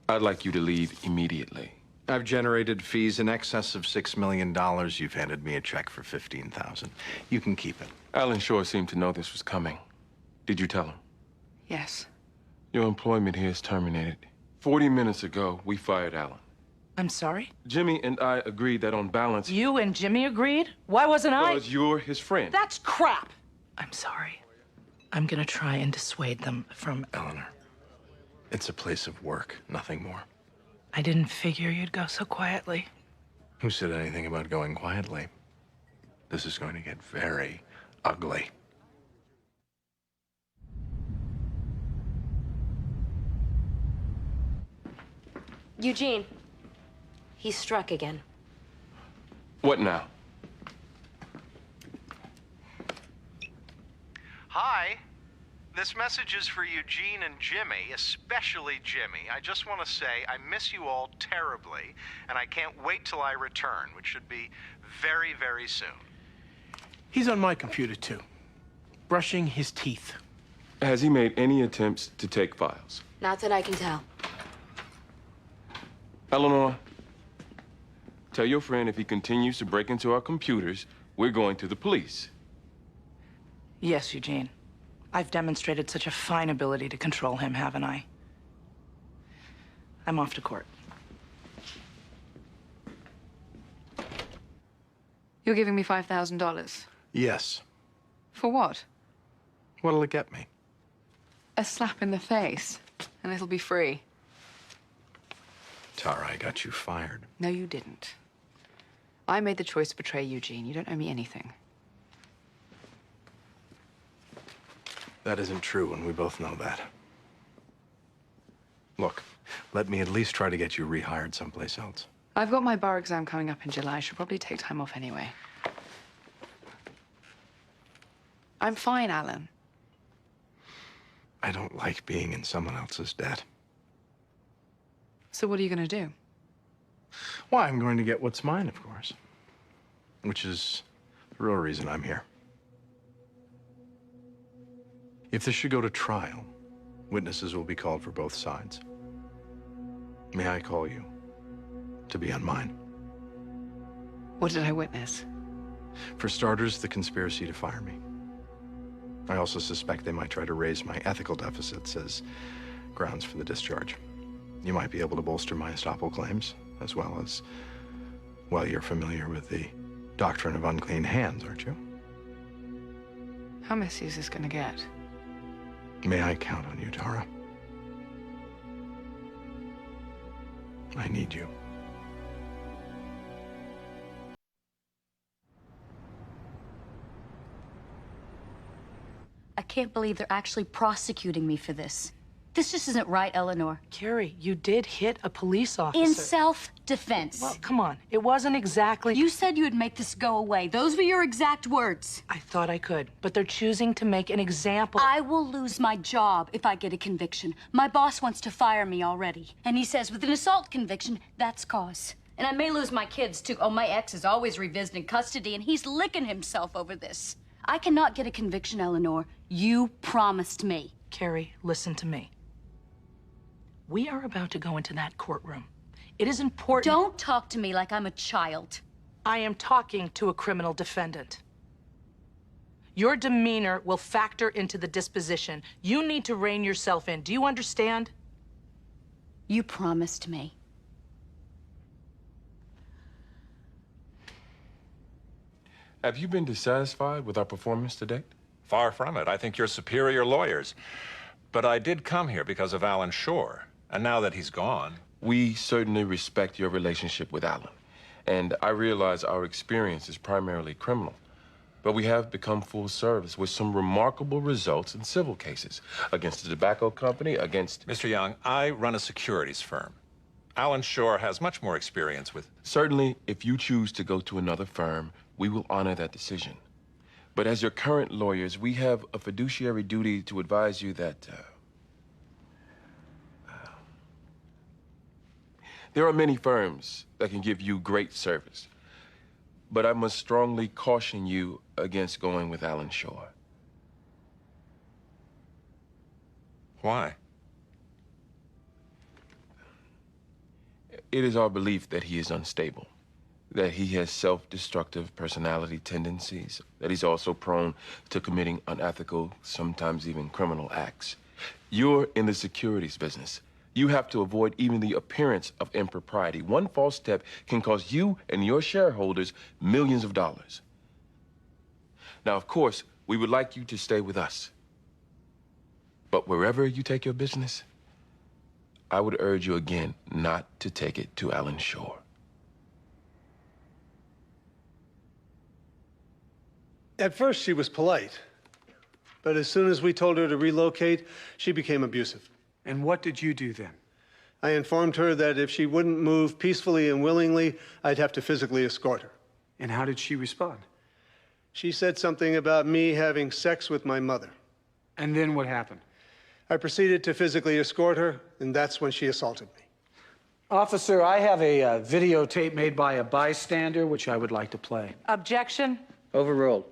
I'd like you to leave immediately. I've generated fees in excess of $6 million. You've handed me a check for $15,000. You can keep it. Alan Shore seemed to know this was coming. Did you tell him? Yes. Your employment here is terminated. 40 minutes ago, we fired Alan. I'm sorry? Jimmy and I agreed that on balance... You and Jimmy agreed? Why wasn't I? Because you're his friend. That's crap! I'm sorry. I'm gonna try and dissuade them from... Eleanor, it's a place of work, nothing more. I didn't figure you'd go so quietly. Who said anything about going quietly? This is going to get very ugly. Eugene, he's struck again. What now? Hi. This message is for Eugene and Jimmy, especially Jimmy. I just want to say I miss you all terribly, and I can't wait till I return, which should be very, very soon. He's on my computer, too. Brushing his teeth. Has he made any attempts to take files? Not that I can tell. Eleanor, tell your friend if he continues to break into our computers, we're going to the police. Yes, Eugene. I've demonstrated such a fine ability to control him, haven't I? I'm off to court. You're giving me $5,000. Yes. For what? What'll it get me? A slap in the face, and it'll be free. Tara, I got you fired. No, you didn't. I made the choice to betray Eugene. You don't owe me anything. That isn't true, and we both know that. Look, let me at least try to get you rehired someplace else. I've got my bar exam coming up in July. I should probably take time off anyway. I'm fine, Alan. I don't like being in someone else's debt. So what are you going to do? Why, I'm going to get what's mine, of course. Which is the real reason I'm here. If this should go to trial, witnesses will be called for both sides. May I call you to be on mine? What did I witness? For starters, the conspiracy to fire me. I also suspect they might try to raise my ethical deficits as grounds for the discharge. You might be able to bolster my estoppel claims, as well as, well, you're familiar with the doctrine of unclean hands, aren't you? How messy is this going to get? May I count on you, Tara? I need you. I can't believe they're actually prosecuting me for this. This just isn't right, Eleanor. Carrie, you did hit a police officer. In self-defense. Well, come on. It wasn't exactly... You said you would make this go away. Those were your exact words. I thought I could, but they're choosing to make an example. I will lose my job if I get a conviction. My boss wants to fire me already. And he says with an assault conviction, that's cause. And I may lose my kids, too. Oh, my ex is always revisiting custody, and he's licking himself over this. I cannot get a conviction, Eleanor. You promised me. Carrie, listen to me. We are about to go into that courtroom. It is important. Don't talk to me like I'm a child. I am talking to a criminal defendant. Your demeanor will factor into the disposition. You need to rein yourself in. Do you understand? You promised me. Have you been dissatisfied with our performance to date? Far from it. I think you're superior lawyers. But I did come here because of Alan Shore. And now that he's gone... We certainly respect your relationship with Alan. And I realize our experience is primarily criminal. But we have become full service with some remarkable results in civil cases. Against the tobacco company, against... Mr. Young, I run a securities firm. Alan Shore has much more experience with... Certainly, if you choose to go to another firm, we will honor that decision. But as your current lawyers, we have a fiduciary duty to advise you that there are many firms that can give you great service. But I must strongly caution you against going with Alan Shore. Why? It is our belief that he is unstable, that he has self-destructive personality tendencies, that he's also prone to committing unethical, sometimes even criminal acts. You're in the securities business. You have to avoid even the appearance of impropriety. One false step can cost you and your shareholders millions of dollars. Now, of course, we would like you to stay with us. But wherever you take your business, I would urge you again not to take it to Alan Shore. At first, she was polite. But as soon as we told her to relocate, she became abusive. And what did you do then? I informed her that if she wouldn't move peacefully and willingly, I'd have to physically escort her. And how did she respond? She said something about me having sex with my mother. And then what happened? I proceeded to physically escort her, and that's when she assaulted me. Officer, I have a videotape made by a bystander, which I would like to play. Objection. Overruled.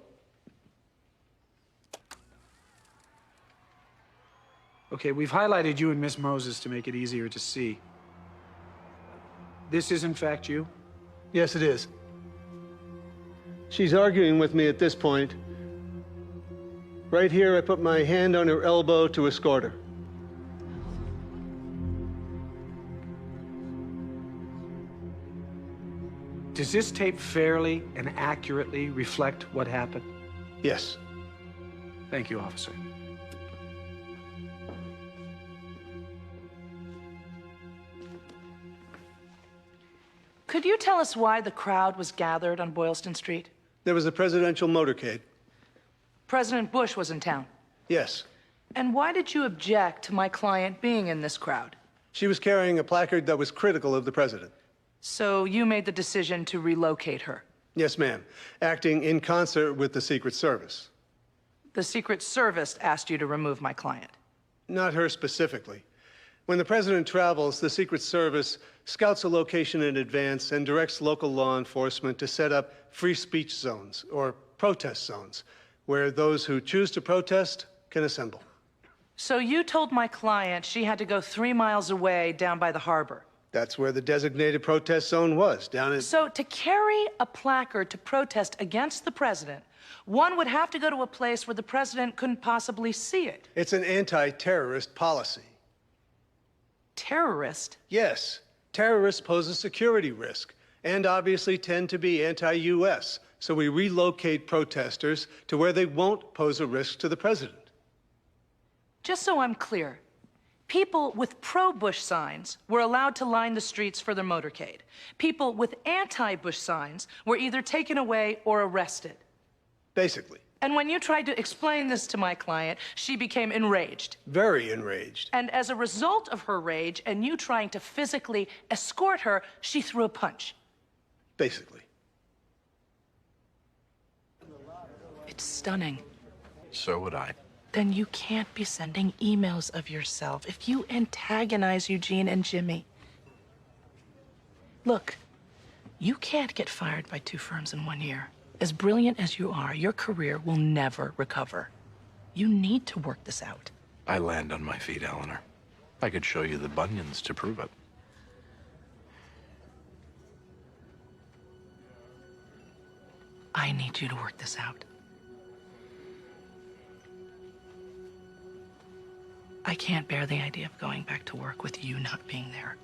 Okay, we've highlighted you and Miss Moses to make it easier to see. This is, in fact, you? Yes, it is. She's arguing with me at this point. Right here, I put my hand on her elbow to escort her. Does this tape fairly and accurately reflect what happened? Yes. Thank you, officer. Could you tell us why the crowd was gathered on Boylston Street? There was a presidential motorcade. President Bush was in town. Yes. And why did you object to my client being in this crowd? She was carrying a placard that was critical of the president. So you made the decision to relocate her? Yes, ma'am. Acting in concert with the Secret Service. The Secret Service asked you to remove my client? Not her specifically. When the president travels, the Secret Service scouts a location in advance and directs local law enforcement to set up free speech zones, or protest zones, where those who choose to protest can assemble. So you told my client she had to go 3 miles away down by the harbor? That's where the designated protest zone was, down in... So to carry a placard to protest against the president, one would have to go to a place where the president couldn't possibly see it. It's an anti-terrorist policy. Terrorist? Yes. Terrorists pose a security risk, and obviously tend to be anti-U.S., so we relocate protesters to where they won't pose a risk to the president. Just so I'm clear, people with pro-Bush signs were allowed to line the streets for their motorcade. People with anti-Bush signs were either taken away or arrested. Basically. And when you tried to explain this to my client, she became enraged. Very enraged. And as a result of her rage and you trying to physically escort her, she threw a punch. Basically. It's stunning. So would I. Then you can't be sending emails of yourself if you antagonize Eugene and Jimmy. Look, you can't get fired by 2 firms in 1 year. As brilliant as you are, your career will never recover. You need to work this out. I land on my feet, Eleanor. I could show you the bunions to prove it. I need you to work this out. I can't bear the idea of going back to work with you not being there.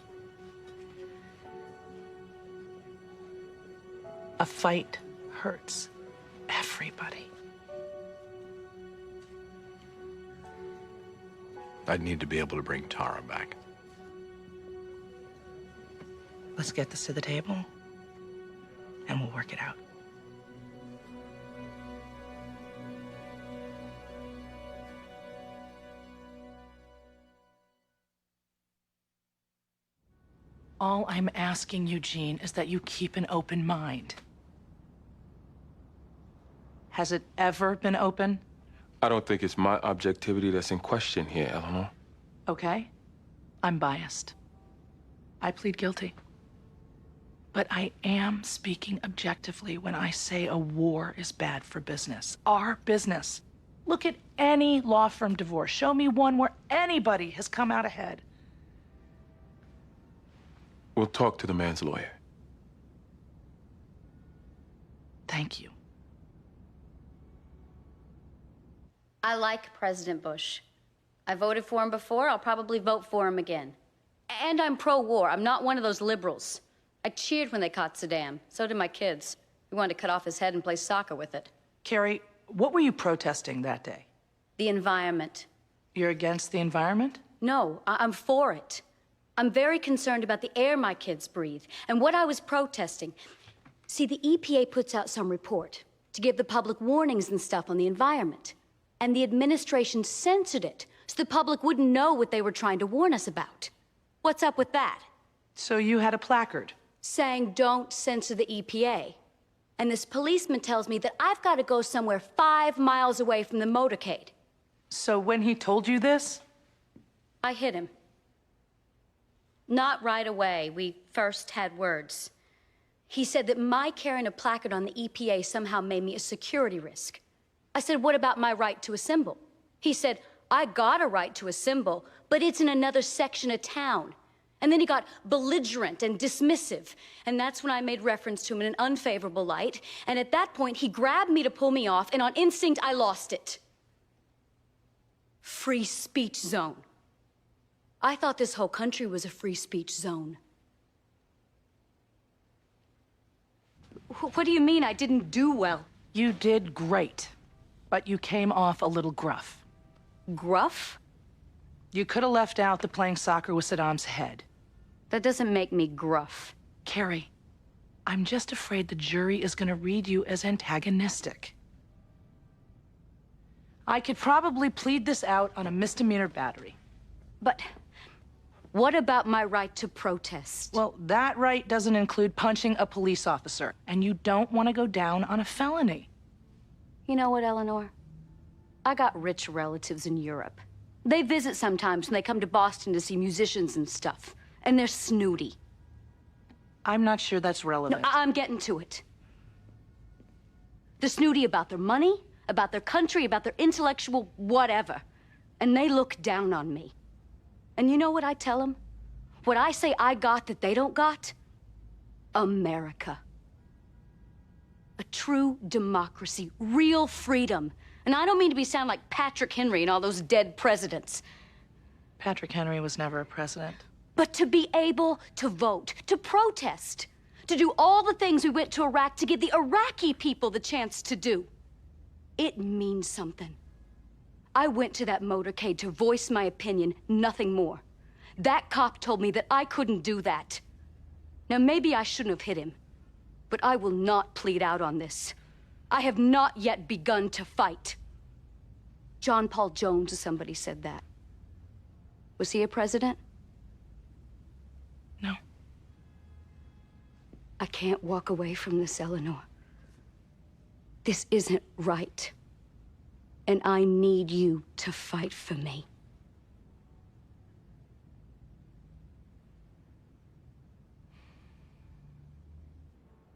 A fight hurts everybody. I'd need to be able to bring Tara back. Let's get this to the table, and we'll work it out. All I'm asking, Eugene, is that you keep an open mind. Has it ever been open? I don't think it's my objectivity that's in question here, Eleanor. Okay. I'm biased. I plead guilty. But I am speaking objectively when I say a war is bad for business. Our business. Look at any law firm divorce. Show me one where anybody has come out ahead. We'll talk to the man's lawyer. Thank you. I like President Bush. I voted for him before. I'll probably vote for him again. And I'm pro-war. I'm not one of those liberals. I cheered when they caught Saddam. So did my kids. We wanted to cut off his head and play soccer with it. Carrie, what were you protesting that day? The environment. You're against the environment? No, I'm for it. I'm very concerned about the air my kids breathe and what I was protesting. See, the EPA puts out some report to give the public warnings and stuff on the environment. And the administration censored it so the public wouldn't know what they were trying to warn us about. What's up with that? So you had a placard? Saying, don't censor the EPA. And this policeman tells me that I've got to go somewhere 5 miles away from the motorcade. So when he told you this? I hit him. Not right away. We first had words. He said that my carrying a placard on the EPA somehow made me a security risk. I said, what about my right to assemble? He said, I got a right to assemble, but it's in another section of town. And then he got belligerent and dismissive. And that's when I made reference to him in an unfavorable light. And at that point, he grabbed me to pull me off, and on instinct, I lost it. Free speech zone. I thought this whole country was a free speech zone. What do you mean I didn't do well? You did great, but you came off a little gruff. Gruff? You could have left out the playing soccer with Saddam's head. That doesn't make me gruff. Carrie, I'm just afraid the jury is going to read you as antagonistic. I could probably plead this out on a misdemeanor battery. But what about my right to protest? Well, that right doesn't include punching a police officer, and you don't want to go down on a felony. You know what, Eleanor? I got rich relatives in Europe. They visit sometimes when they come to Boston to see musicians and stuff, and they're snooty. I'm not sure that's relevant. No, I'm getting to it. They're snooty about their money, about their country, about their intellectual whatever. And they look down on me. And you know what I tell them? What I say I got that they don't got? America. A true democracy, real freedom. And I don't mean to sound like Patrick Henry and all those dead presidents. Patrick Henry was never a president. But to be able to vote, to protest, to do all the things we went to Iraq to give the Iraqi people the chance to do. It means something. I went to that motorcade to voice my opinion, nothing more. That cop told me that I couldn't do that. Now, maybe I shouldn't have hit him, but I will not plead out on this. I have not yet begun to fight. John Paul Jones or somebody said that. Was he a president? No. I can't walk away from this, Eleanor. This isn't right. And I need you to fight for me.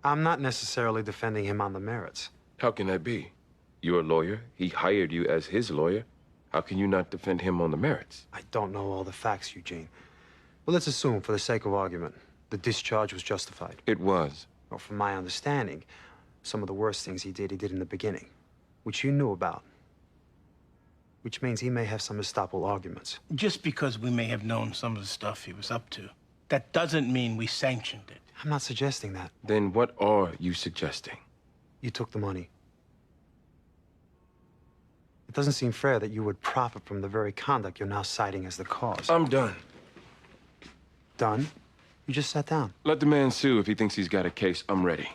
I'm not necessarily defending him on the merits. How can that be? You're a lawyer. He hired you as his lawyer. How can you not defend him on the merits? I don't know all the facts, Eugene. But let's assume, for the sake of argument, the discharge was justified. It was. Well, from my understanding, some of the worst things he did in the beginning, which you knew about. Which means he may have some estoppel arguments. Just because we may have known some of the stuff he was up to, that doesn't mean we sanctioned it. I'm not suggesting that. Then what are you suggesting? You took the money. It doesn't seem fair that you would profit from the very conduct you're now citing as the cause. I'm done. Done? You just sat down. Let the man sue if he thinks he's got a case. I'm ready.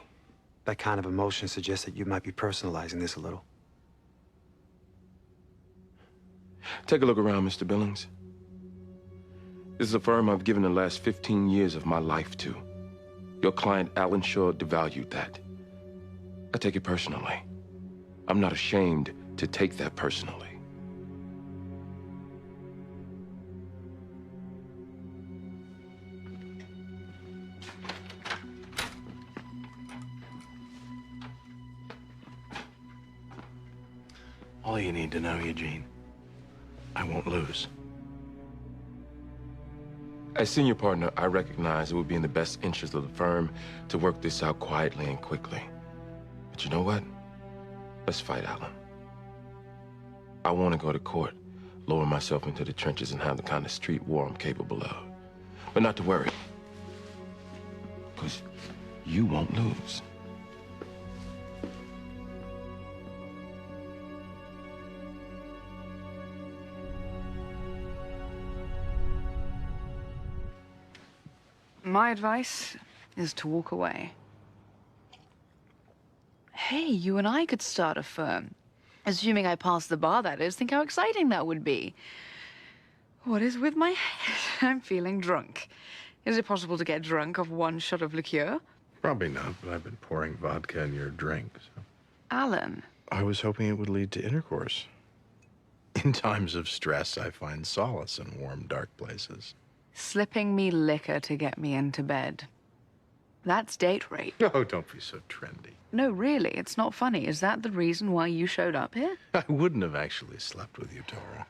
That kind of emotion suggests that you might be personalizing this a little. Take a look around, Mr. Billings. This is a firm I've given the last 15 years of my life to. Your client, Alan Shaw, devalued that. I take it personally. I'm not ashamed to take that personally. All you need to know, Eugene, I won't lose. As senior partner, I recognize it would be in the best interest of the firm to work this out quietly and quickly. But you know what? Let's fight, Alan. I want to go to court, lower myself into the trenches, and have the kind of street war I'm capable of. But not to worry, because you won't lose. My advice is to walk away. Hey, you and I could start a firm. Assuming I pass the bar, that is. Think how exciting that would be. What is with my head? I'm feeling drunk. Is it possible to get drunk off one shot of liqueur? Probably not, but I've been pouring vodka in your drink, so. Alan. I was hoping it would lead to intercourse. In times of stress, I find solace in warm, dark places. Slipping me liquor to get me into bed. That's date rape. Oh, don't be so trendy. No, really, it's not funny. Is that the reason why you showed up here? I wouldn't have actually slept with you, Tara.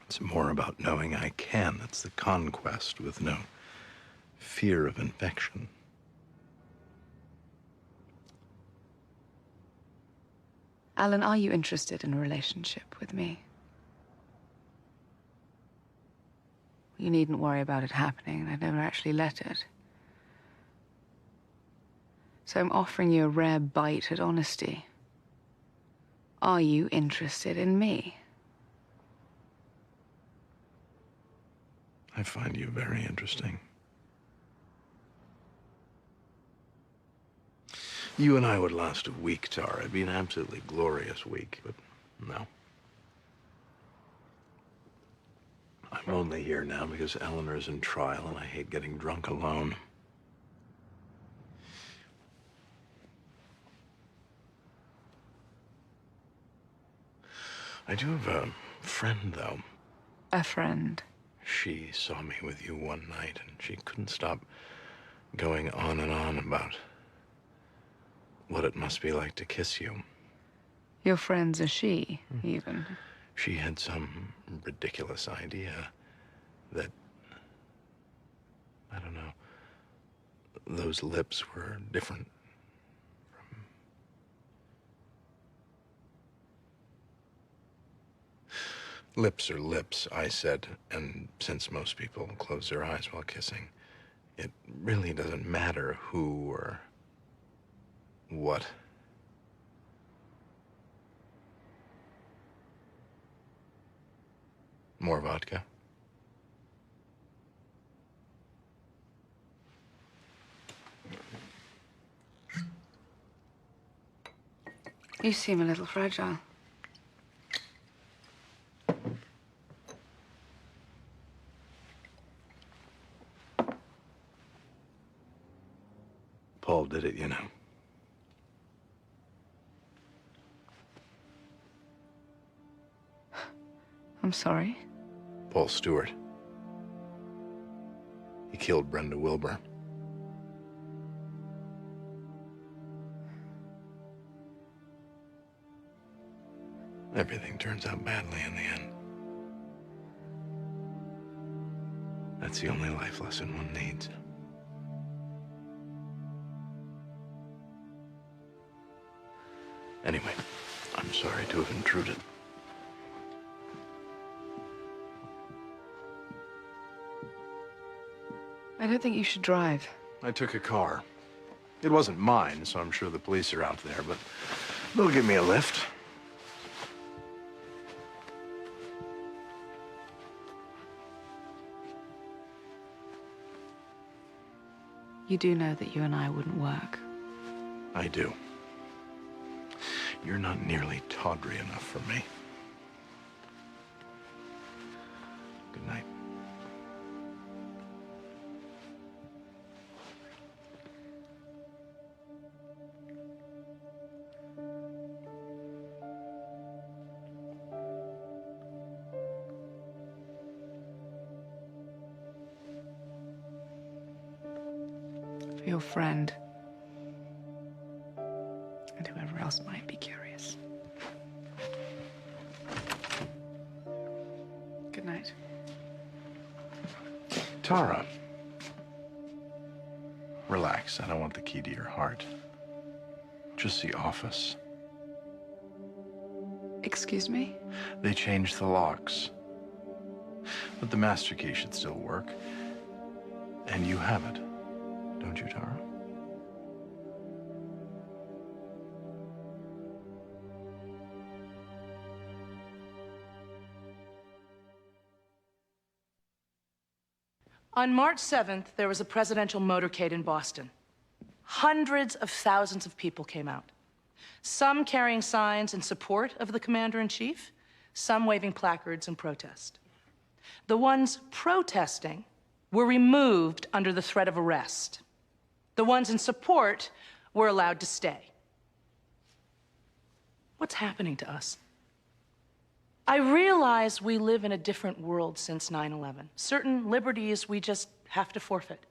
It's more about knowing I can. It's the conquest with no fear of infection. Alan, are you interested in a relationship with me? You needn't worry about it happening. I'd never actually let it. So I'm offering you a rare bite at honesty. Are you interested in me? I find you very interesting. You and I would last a week, Tara. It'd be an absolutely glorious week, but no. I'm only here now because Eleanor's in trial and I hate getting drunk alone. I do have a friend, though. A friend? She saw me with you one night and she couldn't stop going on and on about what it must be like to kiss you. Your friend's a she, even. She had some ridiculous idea that, I don't know, those lips were different from... Lips are lips, I said, and since most people close their eyes while kissing, it really doesn't matter who or what. More vodka? You seem a little fragile. Paul did it, you know. I'm sorry. Paul Stewart. He killed Brenda Wilbur. everything turns out badly in the end. That's the only life lesson one needs. Anyway, I'm sorry to have intruded. I don't think you should drive. I took a car. It wasn't mine, so I'm sure the police are out there, but they'll give me a lift. You do know that you and I wouldn't work. I do. You're not nearly tawdry enough for me. Good night. For your friend. And whoever else might be curious. Good night. Tara. Relax. I don't want the key to your heart. Just the office. Excuse me? They changed the locks. But the master key should still work. And you have it. Don't you, Tara? On March 7th, there was a presidential motorcade in Boston. Hundreds of thousands of people came out. Some carrying signs in support of the commander-in-chief, some waving placards in protest. The ones protesting were removed under the threat of arrest. The ones in support were allowed to stay. What's happening to us? I realize we live in a different world since 9/11. Certain liberties we just have to forfeit.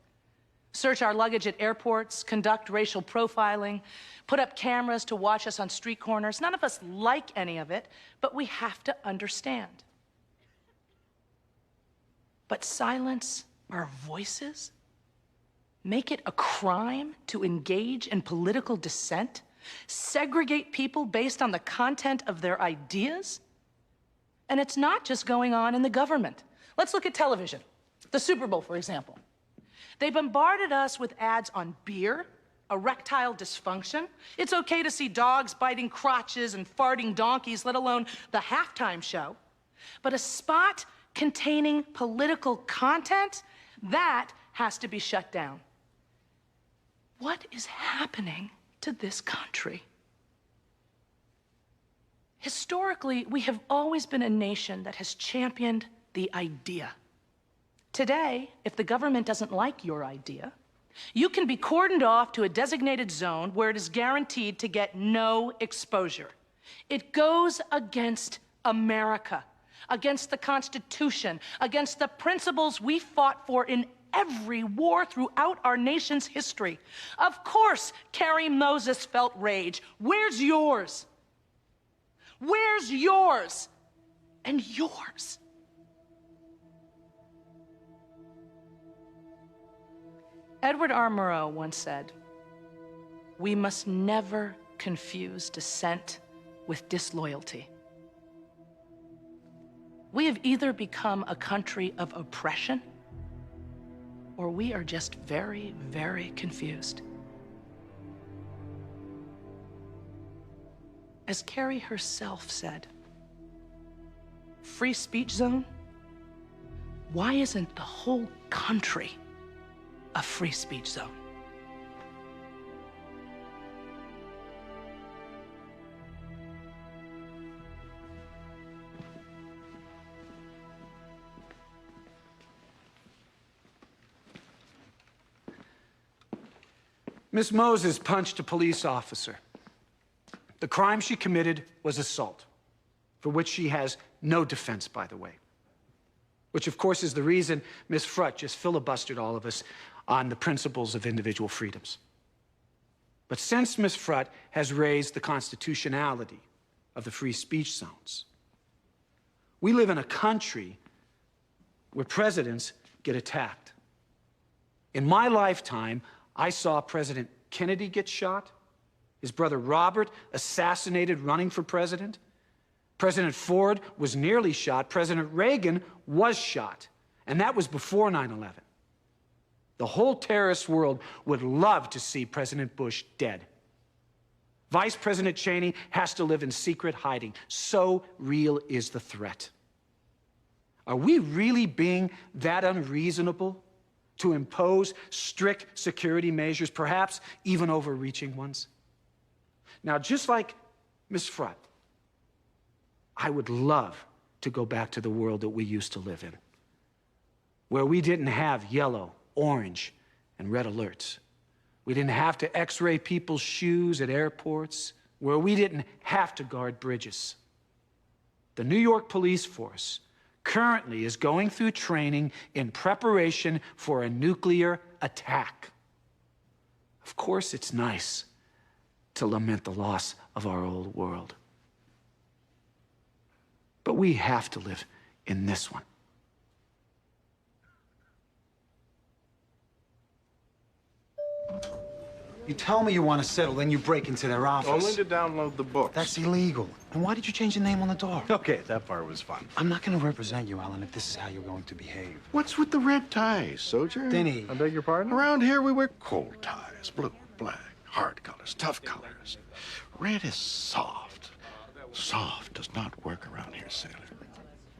Search our luggage at airports, conduct racial profiling, put up cameras to watch us on street corners. None of us like any of it, but we have to understand. But silence our voices? Make it a crime to engage in political dissent? Segregate people based on the content of their ideas? And it's not just going on in the government. Let's look at television. The Super Bowl, for example. They bombarded us with ads on beer, erectile dysfunction. It's okay to see dogs biting crotches and farting donkeys, let alone the halftime show. But a spot containing political content, that has to be shut down. What is happening to this country? Historically, we have always been a nation that has championed the idea. Today, if the government doesn't like your idea, you can be cordoned off to a designated zone where it is guaranteed to get no exposure. It goes against America, against the Constitution, against the principles we fought for in every war throughout our nation's history. Of course, Carrie Moses felt rage. Where's yours? Where's yours? And yours? Edward R. Murrow once said, "We must never confuse dissent with disloyalty." We have either become a country of oppression, or we are just very, very confused. As Carrie herself said, free speech zone? Why isn't the whole country a free speech zone? Miss Moses punched a police officer. The crime she committed was assault, for which she has no defense, by the way. Which, of course, is the reason Miss Frutt just filibustered all of us on the principles of individual freedoms. But since Miss Frutt has raised the constitutionality of the free speech zones. We live in a country where presidents get attacked. In my lifetime, I saw President Kennedy get shot, his brother Robert assassinated running for president. President Ford was nearly shot. President Reagan was shot. And that was before 9/11. The whole terrorist world would love to see President Bush dead. Vice President Cheney has to live in secret hiding. So real is the threat. Are we really being that unreasonable to impose strict security measures, perhaps even overreaching ones? Now, just like Miss Frutt, I would love to go back to the world that we used to live in, where we didn't have yellow, orange, and red alerts. We didn't have to x-ray people's shoes at airports, where we didn't have to guard bridges. The New York police force currently is going through training in preparation for a nuclear attack. Of course, it's nice to lament the loss of our old world. But we have to live in this one. You tell me you want to settle, then you break into their office. Only to download the books. That's illegal. And why did you change the name on the door? Okay, that part was fun. I'm not going to represent you, Alan, if this is how you're going to behave. What's with the red ties, soldier? Denny. I beg your pardon? Around here, we wear cold ties. Blue, black, hard colors, tough colors. Red is soft. Soft does not work around here, sailor.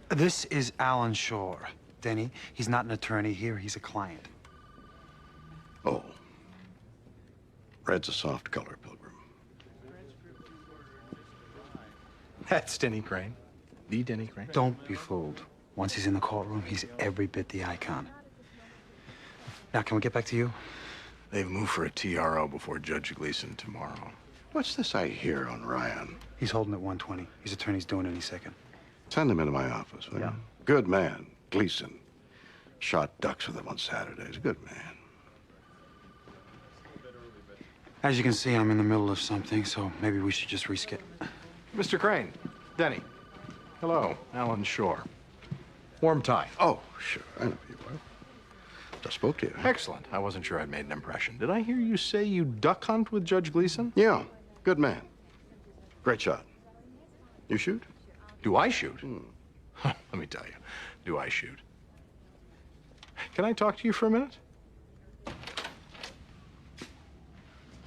This is Alan Shore. Denny, he's not an attorney here. He's a client. Oh. Red's a soft color, Pilgrim. That's Denny Crane. The Denny Crane. Don't be fooled. Once he's in the courtroom, he's every bit the icon. Now, can we get back to you? They've moved for a TRO before Judge Gleason tomorrow. What's this I hear on Ryan? He's holding at 120. His attorney's doing any second. Send him into my office, will you? Good man, Gleason. Shot ducks with him on Saturdays. Good man. As you can see, I'm in the middle of something, so maybe we should just reschedule. Mr. Crane, Denny. Hello, Alan Shore. Warm tie. Oh, sure. I know you well. Just spoke to you. Excellent. I wasn't sure I'd made an impression. Did I hear you say you duck hunt with Judge Gleason? Yeah. Good man. Great shot. You shoot? Do I shoot? Let me tell you. Do I shoot? Can I talk to you for a minute?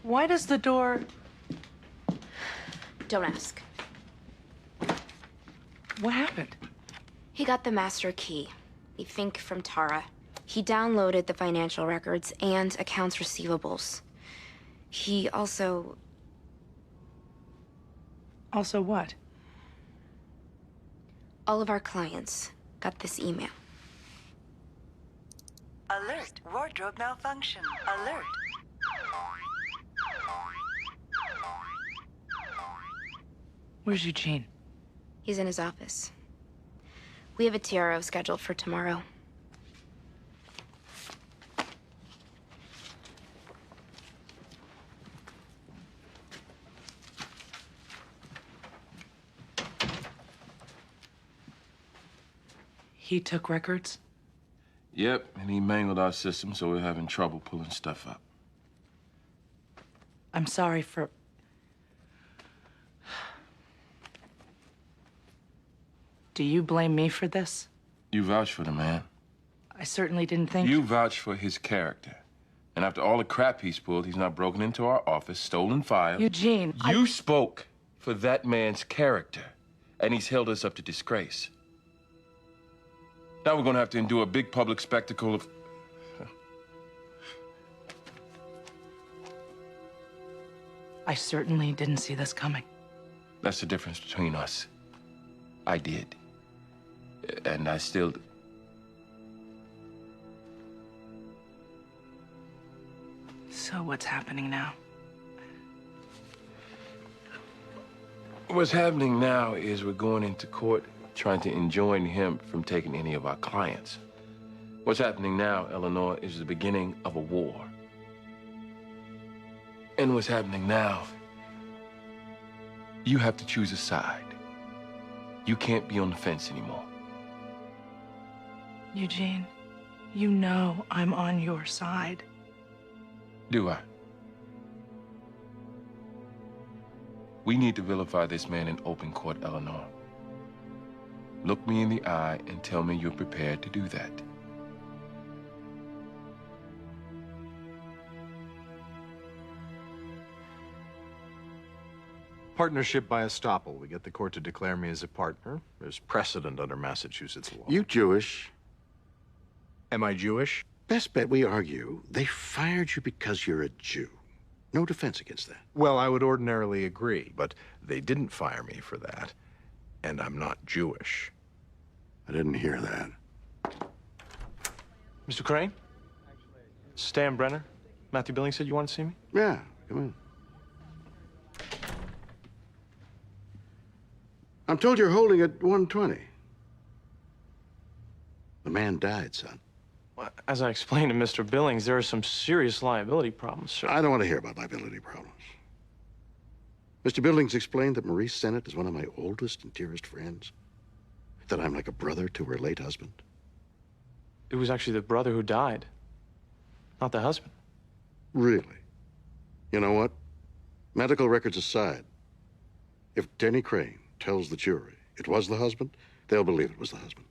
Why does the door... Don't ask. What happened? He got the master key. We think from Tara. He downloaded the financial records and accounts receivables. He also... Also what? All of our clients got this email. Alert, wardrobe malfunction. Alert. Where's Eugene? He's in his office. We have a TRO scheduled for tomorrow. He took records? Yep, and he mangled our system, so we're having trouble pulling stuff up. I'm sorry for... Do you blame me for this? You vouch for the man. I certainly didn't think... You vouch for his character. And after all the crap he's pulled, he's not broken into our office, stolen files. Eugene, You spoke for that man's character, and he's held us up to disgrace. Now we're gonna have to endure a big public spectacle of... I certainly didn't see this coming. That's the difference between us. I did. And I still... So what's happening now? What's happening now is we're going into court trying to enjoin him from taking any of our clients. What's happening now, Eleanor, is the beginning of a war. And what's happening now You have to choose a side. You can't be on the fence anymore. Eugene, you know I'm on your side. Do I? We need to vilify this man in open court, Eleanor. Look me in the eye and tell me you're prepared to do that. Partnership by estoppel. We get the court to declare me as a partner. There's precedent under Massachusetts law. You Jewish? Am I Jewish? Best bet we argue they fired you because you're a Jew. No defense against that. Well, I would ordinarily agree, but they didn't fire me for that, and I'm not Jewish. I didn't hear that. Mr. Crane? Stan Brenner? Matthew Billings said you wanted to see me? Yeah, come in. I'm told you're holding at 120. The man died, son. Well, as I explained to Mr. Billings, there are some serious liability problems, sir. I don't want to hear about liability problems. Mr. Billings explained that Maurice Sennett is one of my oldest and dearest friends. That I'm like a brother to her late husband. It was actually the brother who died, not the husband. Really? You know what? Medical records aside, if Denny Crane tells the jury it was the husband, they'll believe it was the husband.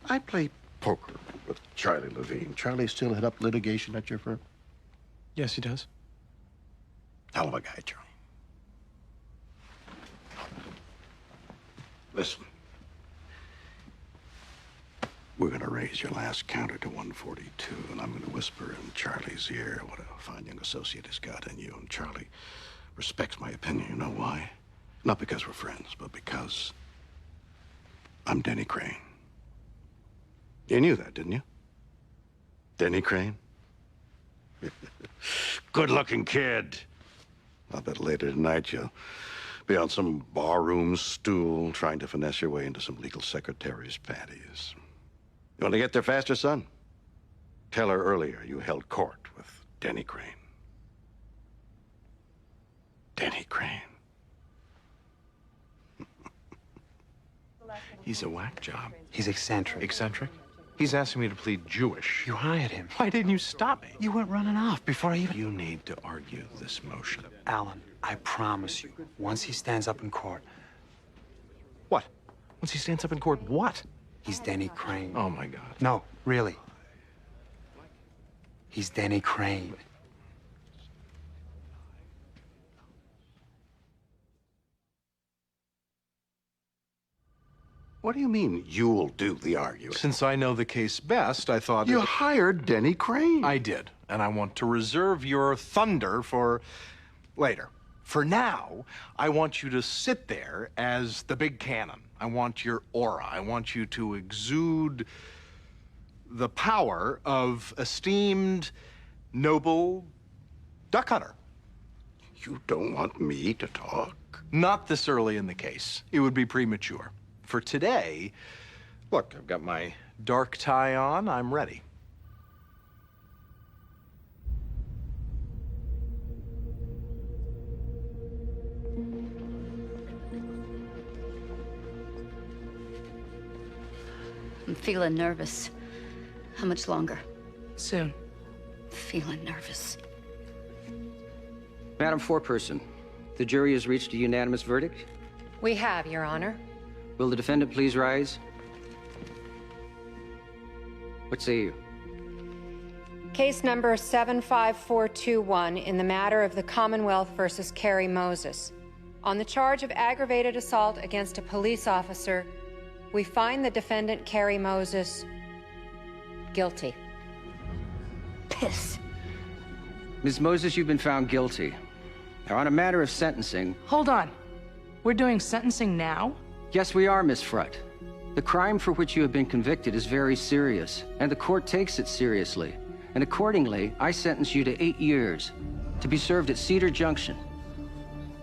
I play poker with Charlie Levine. Charlie still head up litigation at your firm? Yes, he does. Hell of a guy, Charlie. Listen. We're gonna raise your last counter to 142, and I'm gonna whisper in Charlie's ear what a fine young associate he's got in you, and Charlie respects my opinion. You know why? Not because we're friends, but because I'm Denny Crane. You knew that, didn't you? Denny Crane? Good-looking kid. I'll bet later tonight you'll be on some barroom stool trying to finesse your way into some legal secretary's panties. You want to get there faster, son? Tell her earlier you held court with Denny Crane. Denny Crane. He's a whack job. He's eccentric. Eccentric? He's asking me to plead Jewish. You hired him. Why didn't you stop me? You went running off before I even... You need to argue this motion. Alan, I promise you, once he stands up in court... What? Once he stands up in court, what? He's Denny Crane. Oh, my God. No, really. He's Denny Crane. What do you mean, you'll do the arguing? Since I know the case best, I thought... You hired Denny Crane. I did, and I want to reserve your thunder for later. For now, I want you to sit there as the big cannon. I want your aura. I want you to exude the power of esteemed, noble duck hunter. You don't want me to talk? Not this early in the case. It would be premature. For today, look, I've got my dark tie on. I'm ready. I'm feeling nervous. How much longer? Soon. Feeling nervous. Madam Foreperson, the jury has reached a unanimous verdict. We have, Your Honor. Will the defendant please rise? What say you? Case number 75421 in the matter of the Commonwealth versus Carrie Moses. On the charge of aggravated assault against a police officer, we find the defendant, Carrie Moses, guilty. Piss. Ms. Moses, you've been found guilty. Now, on a matter of sentencing... Hold on. We're doing sentencing now? Yes, we are, Miss Frutt. The crime for which you have been convicted is very serious, and the court takes it seriously. And accordingly, I sentence you to 8 years, to be served at Cedar Junction.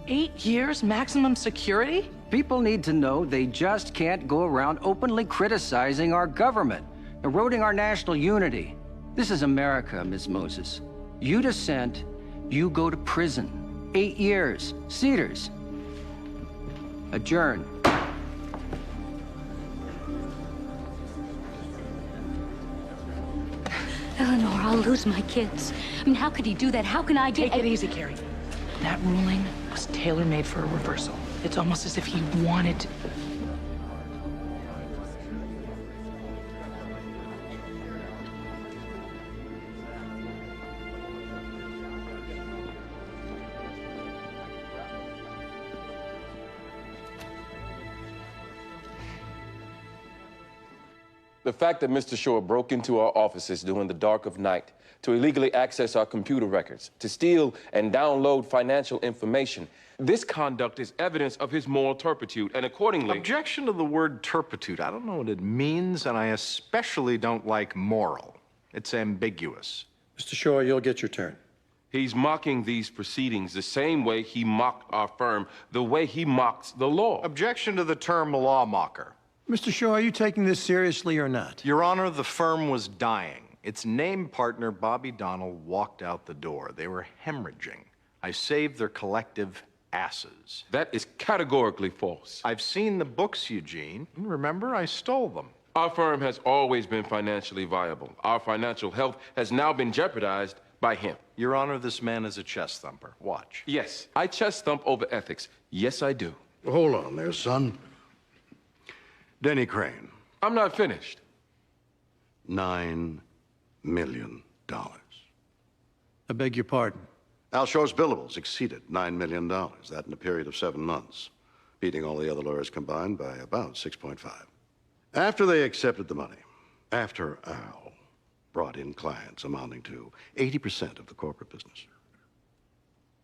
8 years maximum security? People need to know they just can't go around openly criticizing our government, eroding our national unity. This is America, Ms. Moses. You dissent, you go to prison. 8 years. Cedars. Adjourn. Eleanor, I'll lose my kids. I mean, how could he do that? How can I get... Take it easy, Carrie. That ruling was tailor-made for a reversal. It's almost as if he wanted to. The fact that Mr. Shore broke into our offices during the dark of night to illegally access our computer records, to steal and download financial information, this conduct is evidence of his moral turpitude, and accordingly... Objection to the word turpitude. I don't know what it means, and I especially don't like moral. It's ambiguous. Mr. Shore, you'll get your turn. He's mocking these proceedings the same way he mocked our firm, the way he mocks the law. Objection to the term law mocker. Mr. Shore, are you taking this seriously or not? Your Honor, the firm was dying. Its name partner, Bobby Donald, walked out the door. They were hemorrhaging. I saved their collective asses. That is categorically false. I've seen the books, Eugene. Remember, I stole them. Our firm has always been financially viable. Our financial health has now been jeopardized by him. Your Honor, this man is a chest thumper. Watch. Yes, I chest thump over ethics. Yes, I do. Hold on there, son. Denny Crane. I'm not finished. $9 million. I beg your pardon. Al Shore's billables exceeded $9 million, that in a period of 7 months, beating all the other lawyers combined by about 6.5. After they accepted the money, after Al brought in clients amounting to 80% of the corporate business,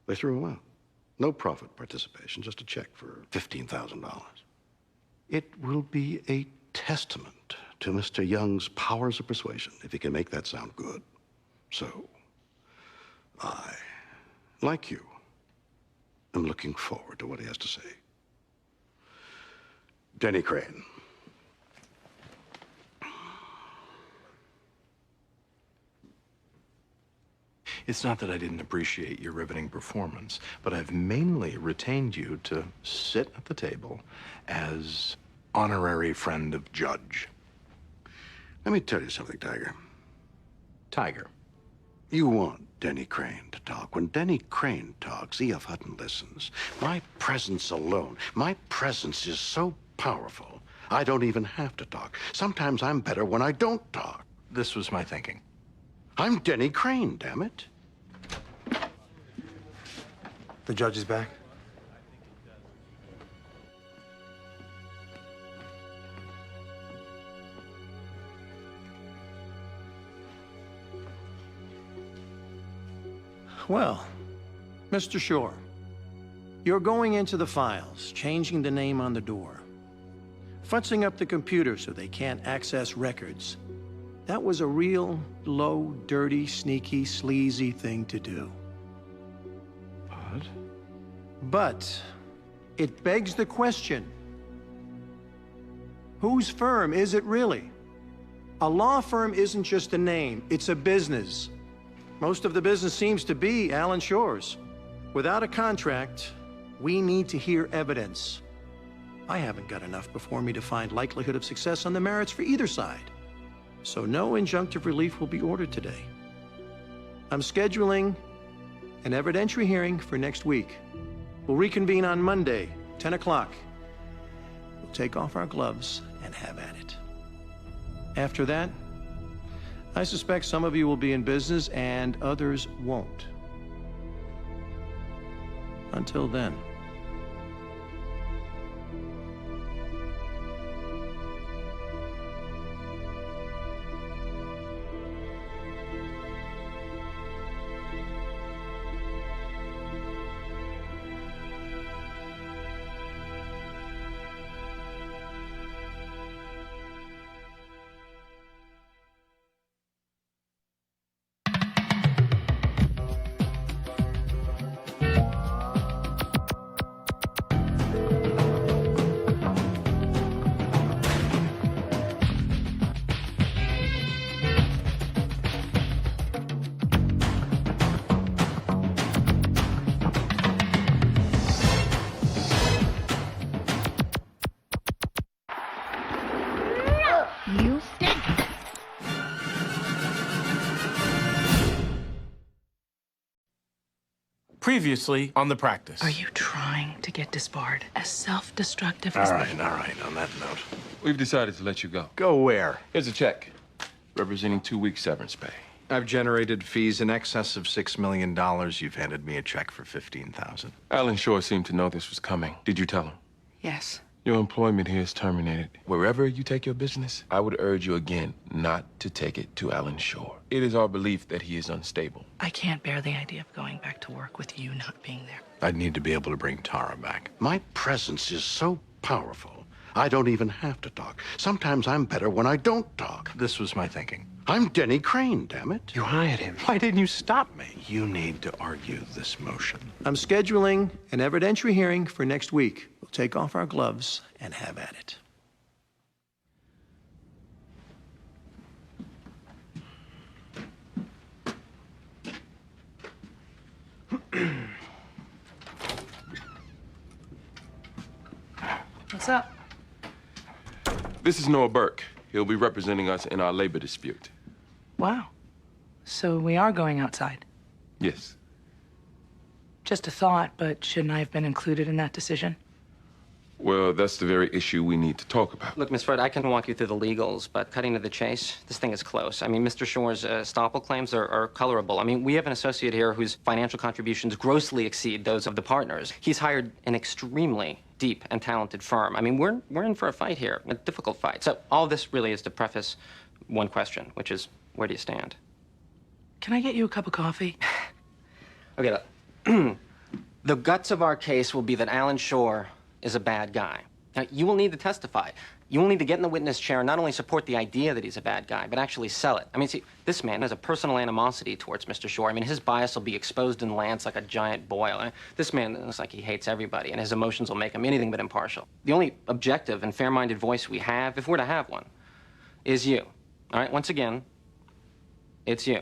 they threw him out. No profit participation, just a check for $15,000. It will be a testament to Mr. Young's powers of persuasion if he can make that sound good. So, I, like you, am looking forward to what he has to say. Denny Crane. It's not that I didn't appreciate your riveting performance, but I've mainly retained you to sit at the table as honorary friend of judge. Let me tell you something, Tiger. Tiger. You want Denny Crane to talk. When Denny Crane talks, E.F. Hutton listens. My presence alone, my presence is so powerful, I don't even have to talk. Sometimes I'm better when I don't talk. This was my thinking. I'm Denny Crane, damn it. The judge is back. Well, Mr. Shore, you're going into the files, changing the name on the door, futzing up the computer so they can't access records. That was a real low, dirty, sneaky, sleazy thing to do. But it begs the question, whose firm is it really? A law firm isn't just a name, it's a business. Most of the business seems to be Alan Shore's. Without a contract, we need to hear evidence. I haven't got enough before me to find likelihood of success on the merits for either side. So no injunctive relief will be ordered today. I'm scheduling an evidentiary hearing for next week. We'll reconvene on Monday, 10 o'clock. We'll take off our gloves and have at it. After that, I suspect some of you will be in business and others won't. Until then. Previously on the practice. Are you trying to get disbarred as self-destructive All as right. On that note. We've decided to let you go. Go where? Here's a check representing 2 weeks severance pay. I've generated fees in excess of $6 million. You've handed me a check for $15,000. Alan Shore seemed to know this was coming. Did you tell him? Yes. Your employment here is terminated. Wherever you take your business, I would urge you again not to take it to Alan Shore. It is our belief that he is unstable. I can't bear the idea of going back to work with you not being there. I'd need to be able to bring Tara back. My presence is so powerful, I don't even have to talk. Sometimes I'm better when I don't talk. This was my thinking. I'm Denny Crane, damn it. You hired him. Why didn't you stop me? You need to argue this motion. I'm scheduling an evidentiary hearing for next week. We'll take off our gloves and have at it. What's up? This is Noah Burke. He'll be representing us in our labor dispute. Wow. So we are going outside. Yes. Just a thought, but shouldn't I have been included in that decision? Well, that's the very issue we need to talk about. Look, Miss Fred, I can walk you through the legals, but cutting to the chase, this thing is close. I mean, Mr. Shore's estoppel claims are colorable. I mean, we have an associate here whose financial contributions grossly exceed those of the partners. He's hired an extremely deep and talented firm. I mean, we're in for a fight here, a difficult fight. So all this really is to preface one question, which is, where do you stand? Can I get you a cup of coffee? Okay, look. The guts of our case will be that Alan Shore is a bad guy. Now, you will need to testify. You will need to get in the witness chair and not only support the idea that he's a bad guy, but actually sell it. I mean, see, this man has a personal animosity towards Mr. Shore. I mean, his bias will be exposed and lance like a giant boil. This man looks like he hates everybody, and his emotions will make him anything but impartial. The only objective and fair-minded voice we have, if we're to have one, is you. All right, once again, it's you.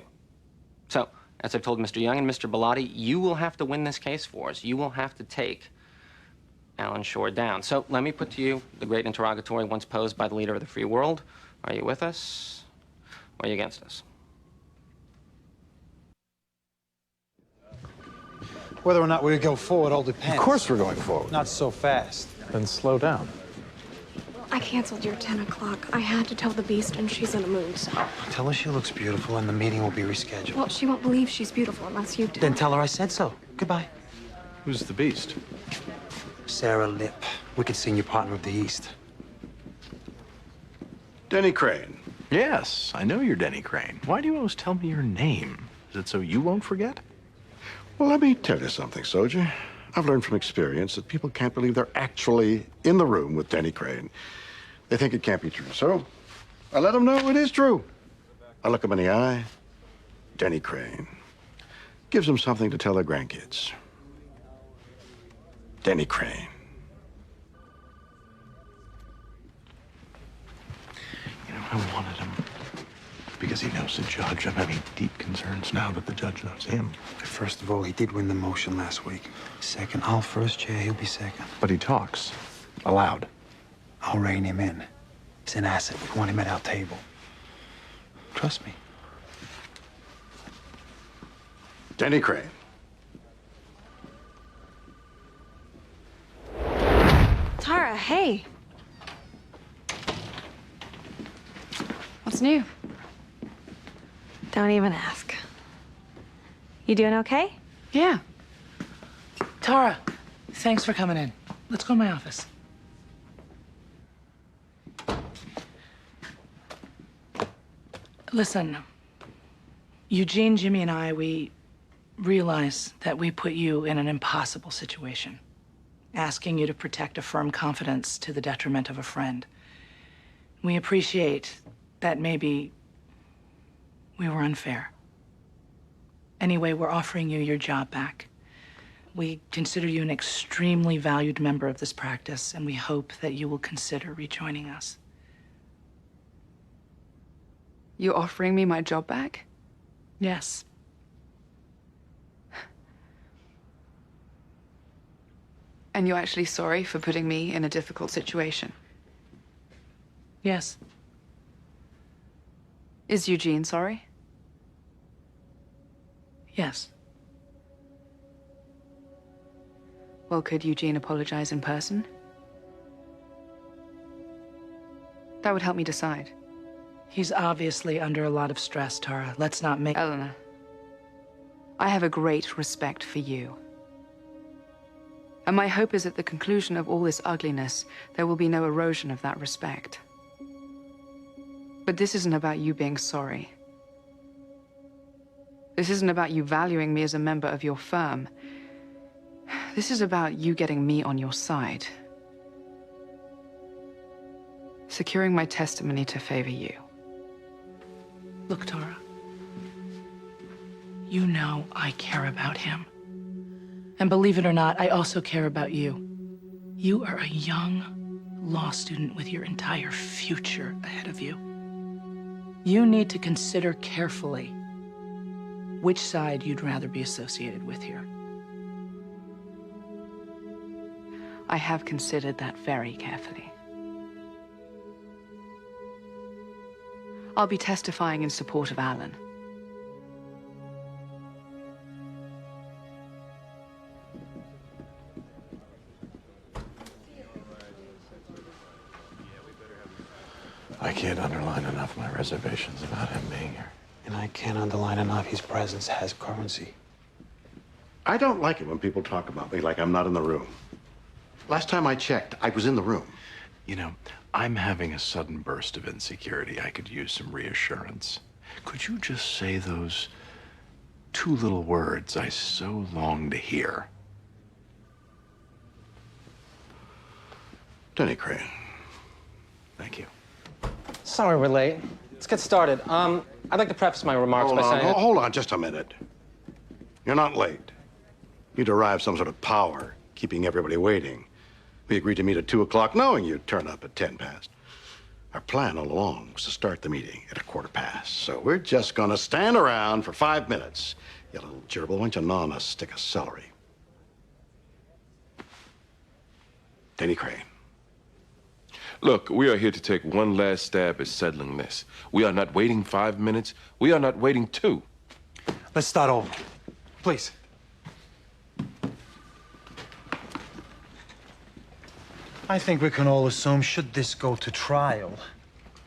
So, as I've told Mr. Young and Mr. Bellotti, you will have to win this case for us. You will have to take Alan Shore down. So let me put to you the great interrogatory once posed by the leader of the free world. Are you with us, or are you against us? Whether or not we go forward all depends. Of course we're going forward. Not so fast. Then slow down. I canceled your 10 o'clock. I had to tell the Beast, and she's in a mood, so... Tell her she looks beautiful and the meeting will be rescheduled. Well, she won't believe she's beautiful unless you tell Then her. tell her I said so. Goodbye. Who's the Beast? Sarah Lip, wicked senior partner of the East. Denny Crane. Yes, I know you're Denny Crane. Why do you always tell me your name? Is it so you won't forget? Well, let me tell you something, soldier. I've learned from experience that people can't believe they're actually in the room with Denny Crane. They think it can't be true. So I let them know it is true. I look them in the eye. Denny Crane gives them something to tell their grandkids. Denny Crane. You know, I wanted him because he knows the judge. I'm having deep concerns now that the judge knows him. First of all, he did win the motion last week. Second, I'll first chair, he'll be second. But he talks. Aloud. I'll rein him in. He's an asset. We want him at our table. Trust me. Denny Crane. Tara, hey. What's new? Don't even ask. You doing okay? Yeah. Tara, thanks for coming in. Let's go to my office. Listen, Eugene, Jimmy, and I, we realize that we put you in an impossible situation, asking you to protect a firm confidence to the detriment of a friend. We appreciate that maybe we were unfair. Anyway, we're offering you your job back. We consider you an extremely valued member of this practice, and we hope that you will consider rejoining us. You're offering me my job back? Yes. And you're actually sorry for putting me in a difficult situation? Yes. Is Eugene sorry? Yes. Well, could Eugene apologize in person? That would help me decide. He's obviously under a lot of stress, Tara. Let's not make... Eleanor, I have a great respect for you. And my hope is at the conclusion of all this ugliness, there will be no erosion of that respect. But this isn't about you being sorry. This isn't about you valuing me as a member of your firm. This is about you getting me on your side. Securing my testimony to favor you. Look, Tara. You know I care about him. And believe it or not, I also care about you. You are a young law student with your entire future ahead of you. You need to consider carefully which side you'd rather be associated with here. I have considered that very carefully. I'll be testifying in support of Alan. I can't underline enough my reservations about him being here. And I can't underline enough his presence has currency. I don't like it when people talk about me like I'm not in the room. Last time I checked, I was in the room. You know, I'm having a sudden burst of insecurity. I could use some reassurance. Could you just say those two little words I so long to hear? Denny Crane. Thank you. Sorry we're late. Let's get started. I'd like to preface my remarks by saying... Hold on just a minute. You're not late. You derive some sort of power, keeping everybody waiting. We agreed to meet at 2 o'clock, knowing you'd turn up at 10 past. Our plan all along was to start the meeting at 1:15. So we're just gonna stand around for 5 minutes. You little gerbil, why don't you gnaw on a stick of celery? Denny Crane. Look, we are here to take one last stab at settling this. We are not waiting 5 minutes. We are not waiting 2. Let's start over. Please. I think we can all assume, should this go to trial,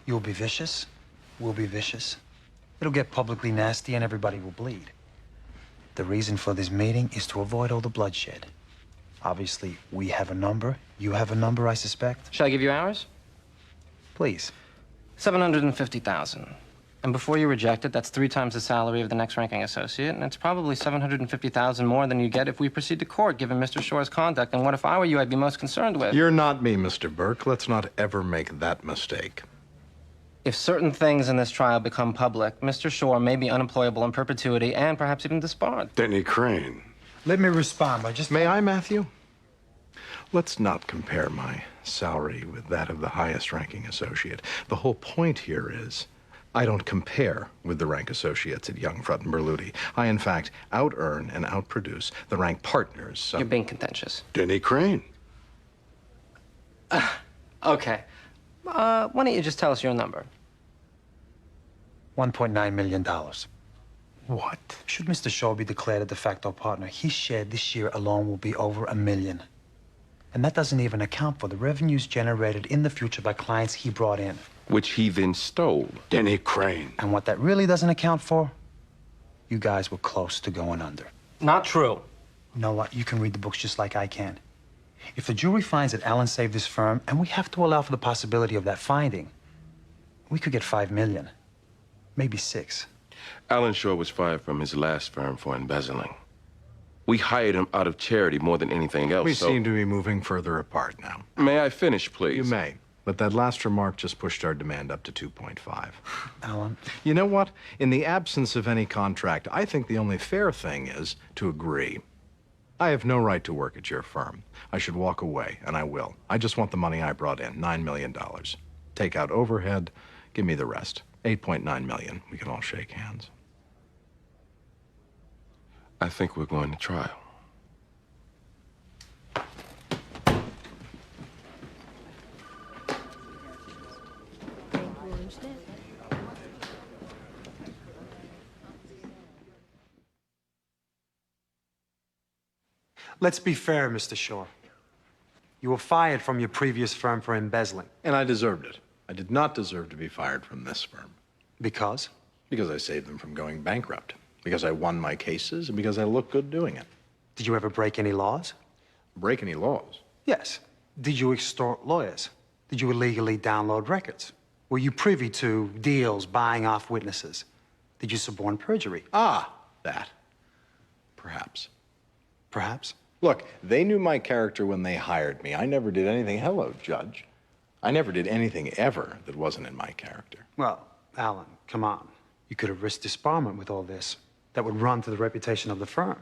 you'll be vicious, we'll be vicious. It'll get publicly nasty and everybody will bleed. The reason for this meeting is to avoid all the bloodshed. Obviously, we have a number. You have a number, I suspect. Shall I give you ours? Please. 750,000. And before you reject it, that's 3 times the salary of the next ranking associate, and it's probably 750,000 more than you get if we proceed to court, given Mr. Shore's conduct. And what if I were you, I'd be most concerned with? You're not me, Mr. Burke. Let's not ever make that mistake. If certain things in this trial become public, Mr. Shore may be unemployable in perpetuity and perhaps even disbarred. Denny Crane. Let me respond by just... May I, Matthew? Let's not compare my salary with that of the highest ranking associate. The whole point here is I don't compare with the rank associates at Young, Frutt, and Berluti. I, in fact, out-earn and out-produce the rank partners. You're being contentious. Denny Crane. Okay. Why don't you just tell us your number? $1.9 million. What? Should Mr. Shaw be declared a de facto partner, his share this year alone will be over $1 million. And that doesn't even account for the revenues generated in the future by clients he brought in. Which he then stole. Denny Crane. And what that really doesn't account for, you guys were close to going under. Not true. You know what? You can read the books just like I can. If the jury finds that Alan saved this firm, and we have to allow for the possibility of that finding, we could get $5 million, maybe 6. Alan Shore was fired from his last firm for embezzling. We hired him out of charity more than anything else. We seem to be moving further apart now. May I finish, please? You may. But that last remark just pushed our demand up to 2.5. Alan? You know what? In the absence of any contract, I think the only fair thing is to agree. I have no right to work at your firm. I should walk away, and I will. I just want the money I brought in, $9 million. Take out overhead, give me the rest. 8.9 million. We can all shake hands. I think we're going to trial. Let's be fair, Mr. Shore. You were fired from your previous firm for embezzling. And I deserved it. I did not deserve to be fired from this firm. Because? Because I saved them from going bankrupt. Because I won my cases, and because I looked good doing it. Did you ever break any laws? Break any laws? Yes. Did you extort lawyers? Did you illegally download records? Were you privy to deals buying off witnesses? Did you suborn perjury? Ah, that. Perhaps. Perhaps? Look, they knew my character when they hired me. I never did anything. Hello, Judge. I never did anything ever that wasn't in my character. Well, Alan, come on. You could have risked disbarment with all this. That would run to the reputation of the firm.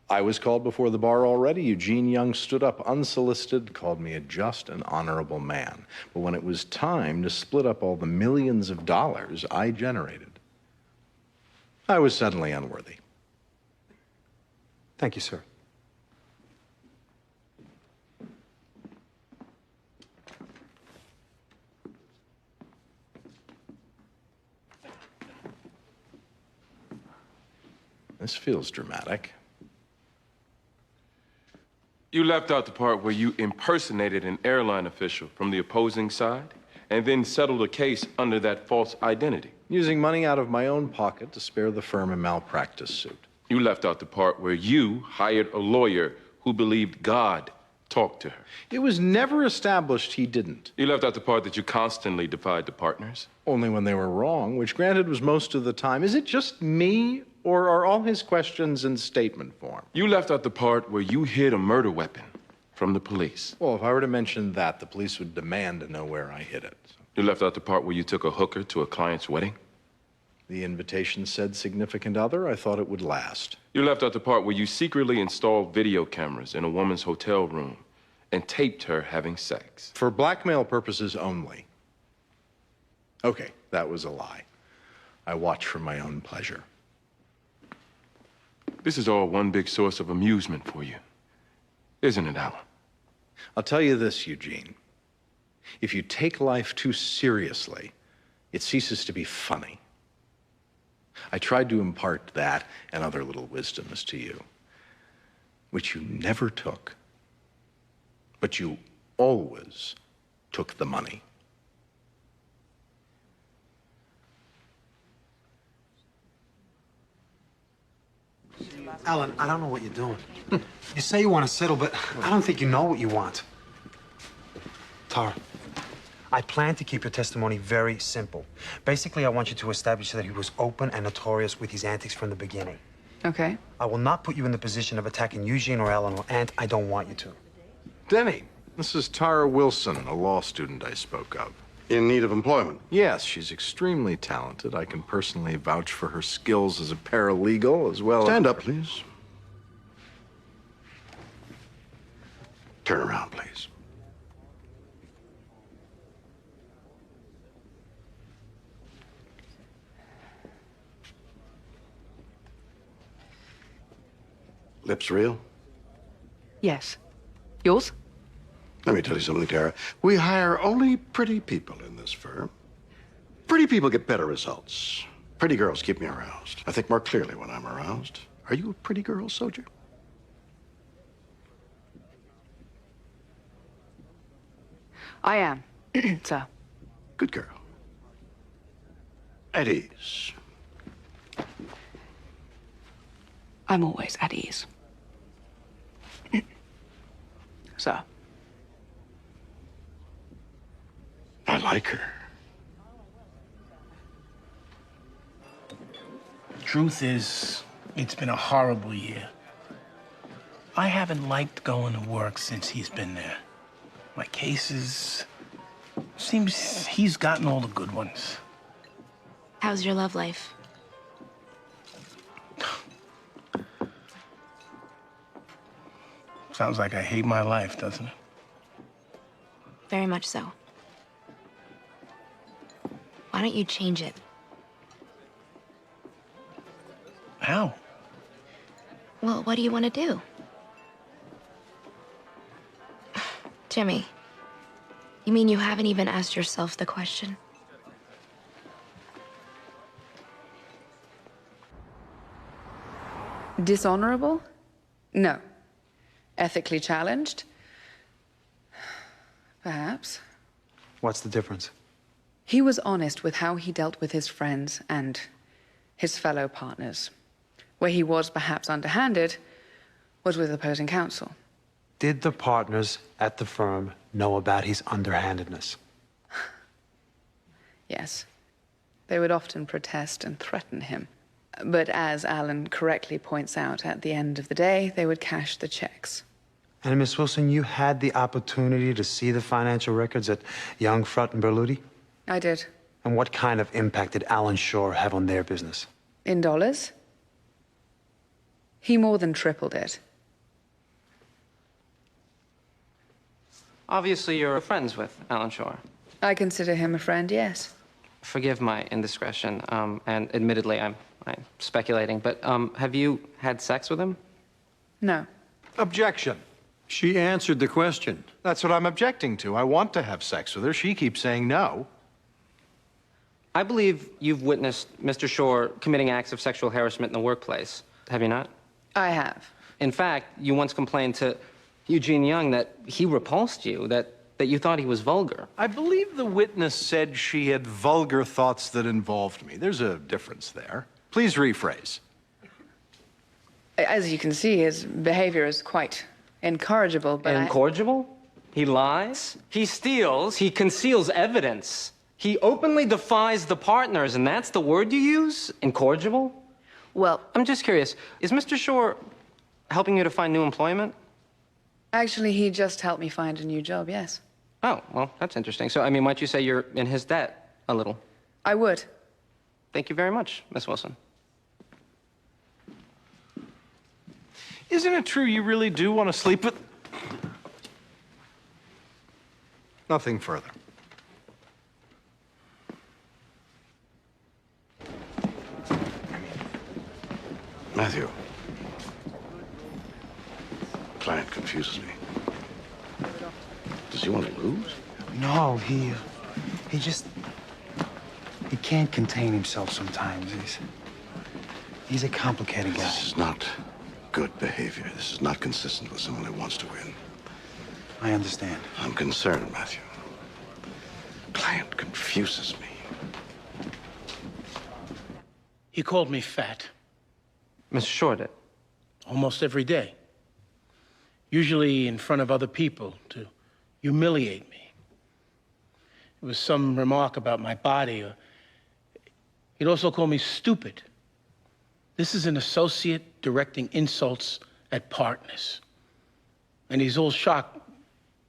I was called before the bar already. Eugene Young stood up unsolicited, called me a just and honorable man. But when it was time to split up all the millions of dollars I generated, I was suddenly unworthy. Thank you, sir. This feels dramatic. You left out the part where you impersonated an airline official from the opposing side and then settled a case under that false identity. Using money out of my own pocket to spare the firm a malpractice suit. You left out the part where you hired a lawyer who believed God talked to her. It was never established he didn't. You left out the part that you constantly defied the partners. Only when they were wrong, which granted was most of the time. Is it just me, or are all his questions in statement form? You left out the part where you hid a murder weapon from the police. Well, if I were to mention that, the police would demand to know where I hid it. You left out the part where you took a hooker to a client's wedding. The invitation said significant other. I thought it would last. You left out the part where you secretly installed video cameras in a woman's hotel room and taped her having sex. For blackmail purposes only. Okay, that was a lie. I watch for my own pleasure. This is all one big source of amusement for you, isn't it, Alan? I'll tell you this, Eugene. If you take life too seriously, it ceases to be funny. I tried to impart that and other little wisdoms to you, which you never took, but you always took the money. Alan, I don't know what you're doing. You say you want to settle, but I don't think you know what you want. Tara, I plan to keep your testimony very simple. Basically, I want you to establish that he was open and notorious with his antics from the beginning. Okay. I will not put you in the position of attacking Eugene or Ellen or Aunt. I don't want you to. Denny, this is Tara Wilson, a law student I spoke of. In need of employment? Yes, she's extremely talented. I can personally vouch for her skills as a paralegal as well. Stand up, please. Turn around, please. Lips real? Yes. Yours? Let me tell you something, Tara. We hire only pretty people in this firm. Pretty people get better results. Pretty girls keep me aroused. I think more clearly when I'm aroused. Are you a pretty girl, Soldier? I am, sir. Good girl. At ease. I'm always at ease. Sir. I like her. Truth is, it's been a horrible year. I haven't liked going to work since he's been there. My cases... Seems he's gotten all the good ones. How's your love life? Sounds like I hate my life, doesn't it? Very much so. Why don't you change it? How? Well, what do you want to do? Jimmy, you mean you haven't even asked yourself the question? Dishonorable? No. Ethically challenged? Perhaps. What's the difference? He was honest with how he dealt with his friends and his fellow partners. Where he was perhaps underhanded was with opposing counsel. Did the partners at the firm know about his underhandedness? Yes. They would often protest and threaten him. But as Alan correctly points out, at the end of the day, they would cash the checks. And Miss Wilson, you had the opportunity to see the financial records at Young, Frutt, and Berluti? I did. And what kind of impact did Alan Shore have on their business? In dollars? He more than tripled it. Obviously, you're friends with Alan Shore. I consider him a friend, yes. Forgive my indiscretion, and admittedly, I'm speculating, but have you had sex with him? No. Objection. She answered the question. That's what I'm objecting to. I want to have sex with her. She keeps saying no. I believe you've witnessed Mr. Shore committing acts of sexual harassment in the workplace. Have you not? I have. In fact, you once complained to Eugene Young that he repulsed you, that you thought he was vulgar. I believe the witness said she had vulgar thoughts that involved me. There's a difference there. Please rephrase. As you can see, his behavior is quite incorrigible, but Incorrigible? He lies, he steals, he conceals evidence. He openly defies the partners, and that's the word you use? Incorrigible? Well, I'm just curious, is Mr. Shore helping you to find new employment? Actually, he just helped me find a new job, yes. Oh, well, that's interesting. So, I mean, might you say you're in his debt a little? I would. Thank you very much, Miss Wilson. Isn't it true you really do want to sleep with... Nothing further. Matthew. Client confuses me. Does he want to lose? No, he can't contain himself sometimes. He's a complicated guy. This is not good behavior. This is not consistent with someone who wants to win. I understand. I'm concerned, Matthew. Client confuses me. He called me fat. Mr. Shore did? Almost every day. Usually in front of other people to humiliate me. It was some remark about my body, or he'd also call me stupid. This is an associate directing insults at partners. And he's all shocked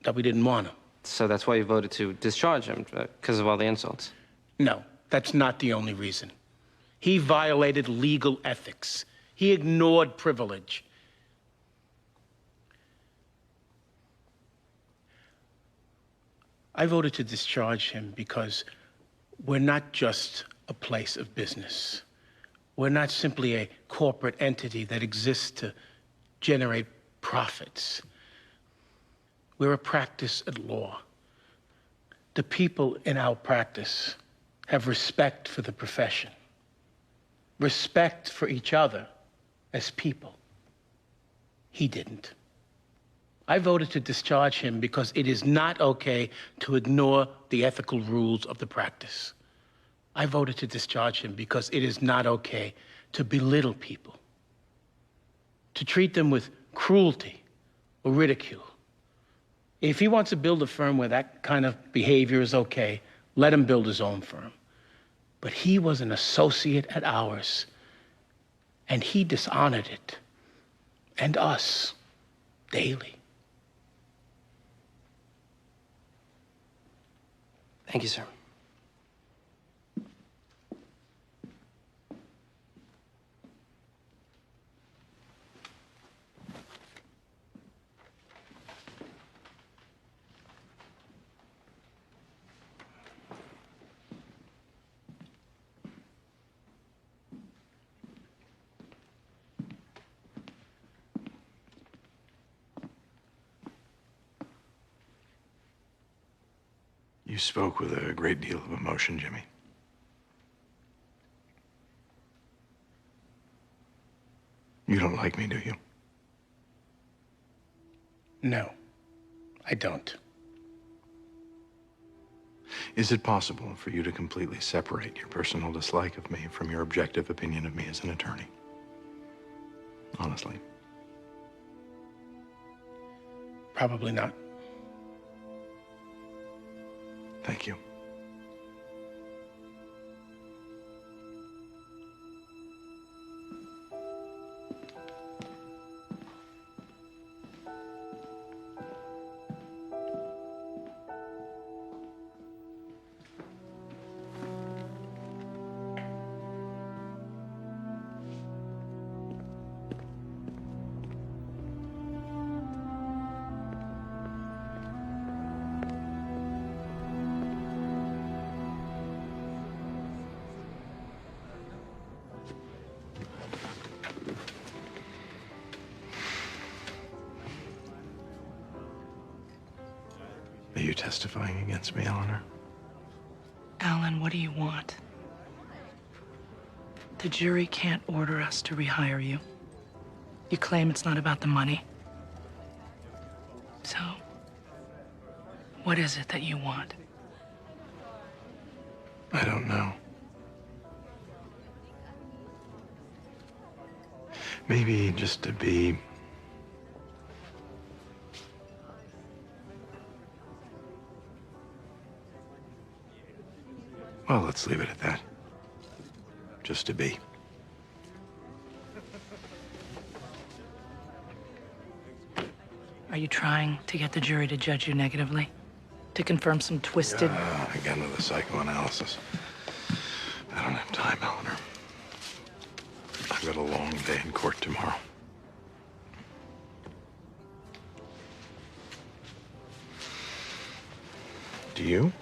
that we didn't want him. So that's why you voted to discharge him, because of all the insults? No, that's not the only reason. He violated legal ethics. He ignored privilege. I voted to discharge him because we're not just a place of business. We're not simply a corporate entity that exists to generate profits. We're a practice at law. The people in our practice have respect for the profession, respect for each other as people. He didn't. I voted to discharge him because it is not okay to ignore the ethical rules of the practice. I voted to discharge him because it is not okay to belittle people, to treat them with cruelty or ridicule. If he wants to build a firm where that kind of behavior is okay, let him build his own firm. But he was an associate at ours, and he dishonored it, and us, daily. Thank you, sir. You spoke with a great deal of emotion, Jimmy. You don't like me, do you? No, I don't. Is it possible for you to completely separate your personal dislike of me from your objective opinion of me as an attorney? Honestly. Probably not. Thank you. Are you testifying against me, Eleanor? Alan, what do you want? The jury can't order us to rehire you. You claim it's not about the money. So, what is it that you want? I don't know. Maybe just to be... Well, let's leave it at that. Just to be. Are you trying to get the jury to judge you negatively? To confirm some twisted... Again with the psychoanalysis. I don't have time, Eleanor. I've got a long day in court tomorrow. Do you?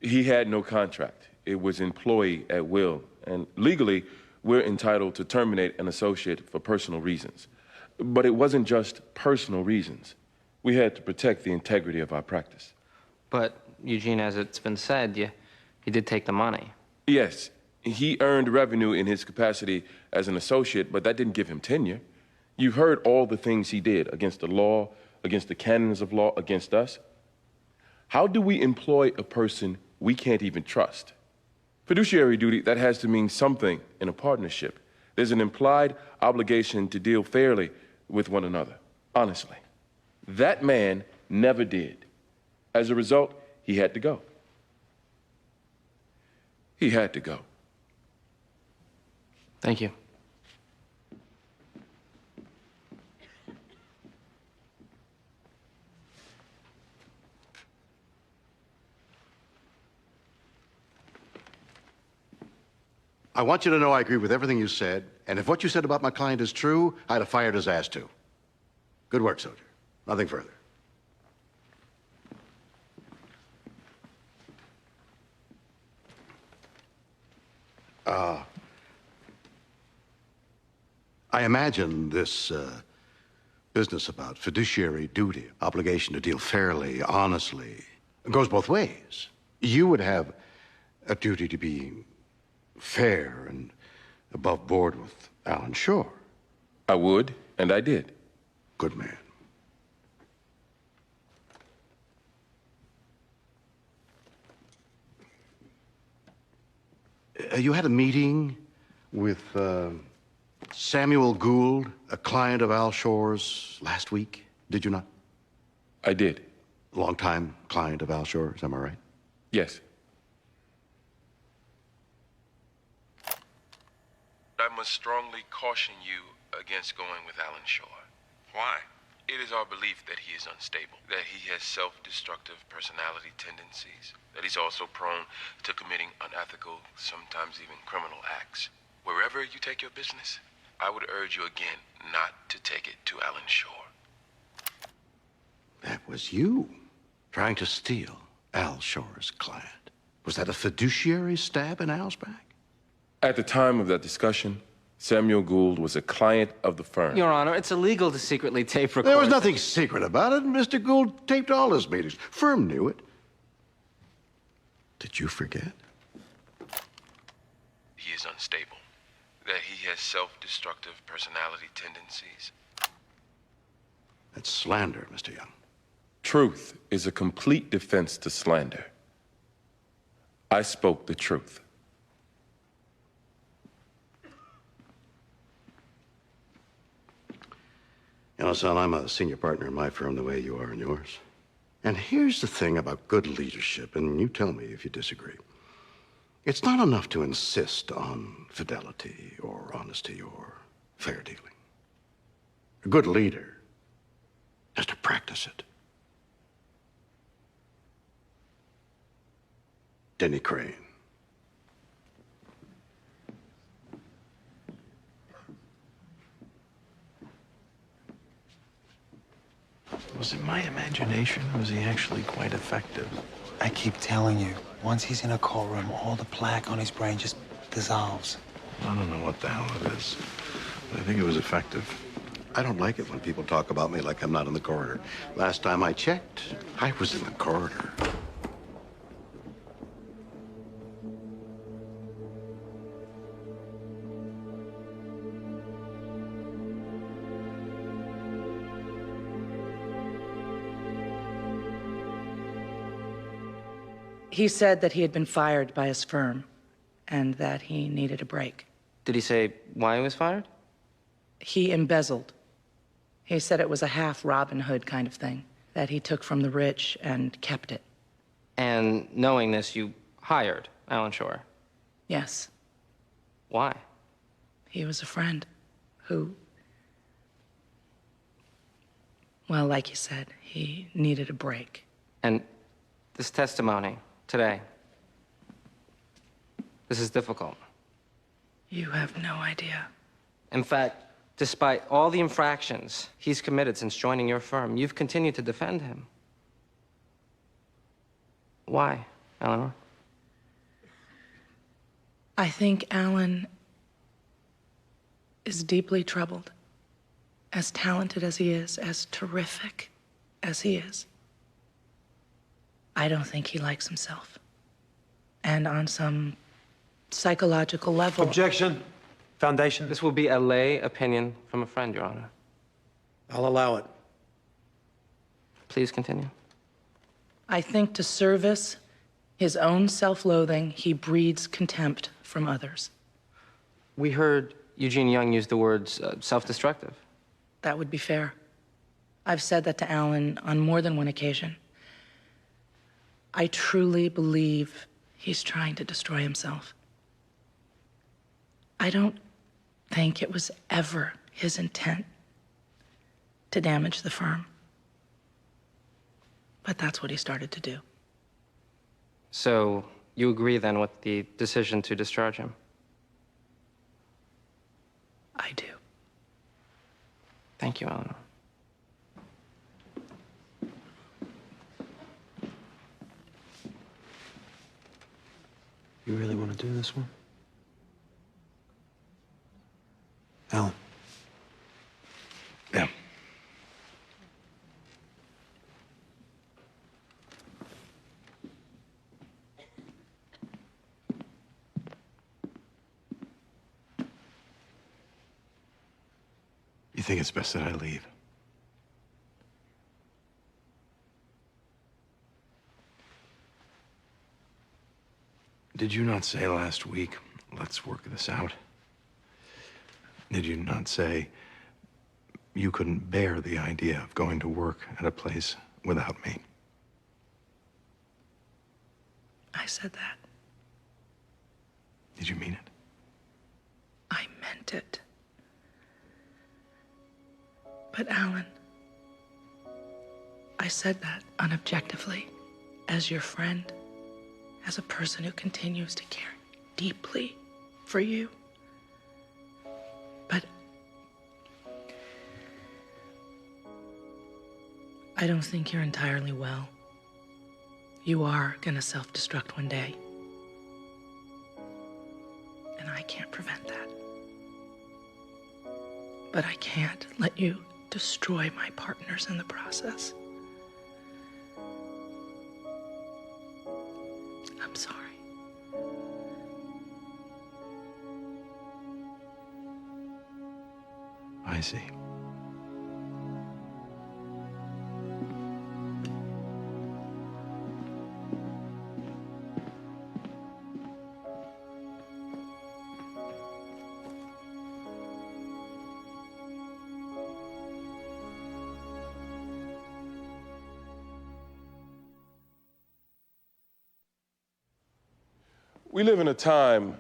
He had no contract. It was employee at will. And legally, we're entitled to terminate an associate for personal reasons. But it wasn't just personal reasons. We had to protect the integrity of our practice. But, Eugene, as it's been said, you did take the money. Yes, he earned revenue in his capacity as an associate, but that didn't give him tenure. You've heard all the things he did against the law, against the canons of law, against us. How do we employ a person we can't even trust? Fiduciary duty, that has to mean something in a partnership. There's an implied obligation to deal fairly with one another, honestly. That man never did. As a result, he had to go. He had to go. Thank you. I want you to know I agree with everything you said, and if what you said about my client is true, I'd have fired his ass too. Good work, soldier. Nothing further. I imagine this business about fiduciary duty, obligation to deal fairly, honestly, goes both ways. You would have a duty to be fair and above board with Alan Shore. I would, and I did. Good man. You had a meeting with Samuel Gould, a client of Al Shore's, last week, did you not? I did. Longtime client of Al Shore's, am I right? Yes. I must strongly caution you against going with Alan Shore. Why? It is our belief that he is unstable, that he has self-destructive personality tendencies, that he's also prone to committing unethical, sometimes even criminal acts. Wherever you take your business, I would urge you again not to take it to Alan Shore. That was you, trying to steal Al Shore's client. Was that a fiduciary stab in Al's back? At the time of that discussion, Samuel Gould was a client of the firm. Your Honor, it's illegal to secretly tape record. There was nothing secret about it. Mr. Gould taped all his meetings. Firm knew it. Did you forget? He is unstable. That he has self-destructive personality tendencies. That's slander, Mr. Young. Truth is a complete defense to slander. I spoke the truth. You know, son, I'm a senior partner in my firm the way you are in yours. And here's the thing about good leadership, and you tell me if you disagree. It's not enough to insist on fidelity or honesty or fair dealing. A good leader has to practice it. Denny Crane. Was it my imagination, or was he actually quite effective? I keep telling you, once he's in a courtroom, all the plaque on his brain just dissolves. I don't know what the hell it is, but I think it was effective. I don't like it when people talk about me like I'm not in the corridor. Last time I checked, I was in the corridor. He said that he had been fired by his firm and that he needed a break. Did he say why he was fired? He embezzled. He said it was a half Robin Hood kind of thing, that he took from the rich and kept it. And knowing this, you hired Alan Shore. Yes. Why? He was a friend who, well, like you said, he needed a break. And this testimony today, this is difficult. You have no idea. In fact, despite all the infractions he's committed since joining your firm, you've continued to defend him. Why, Eleanor? I think Alan is deeply troubled. As talented as he is, as terrific as he is, I don't think he likes himself. And on some psychological level... Objection. Foundation. This will be a lay opinion from a friend, Your Honor. I'll allow it. Please continue. I think to service his own self-loathing, he breeds contempt from others. We heard Eugene Young use the words self-destructive. That would be fair. I've said that to Alan on more than one occasion. I truly believe he's trying to destroy himself. I don't think it was ever his intent to damage the firm. But that's what he started to do. So you agree then with the decision to discharge him? I do. Thank you, Eleanor. You really want to do this one? Alan. Yeah. You think it's best that I leave? Did you not say last week, let's work this out? Did you not say you couldn't bear the idea of going to work at a place without me? I said that. Did you mean it? I meant it. But Alan, I said that unobjectively, as your friend, as a person who continues to care deeply for you. But I don't think you're entirely well. You are gonna self-destruct one day. And I can't prevent that. But I can't let you destroy my partners in the process. I'm sorry. I see. We live in a time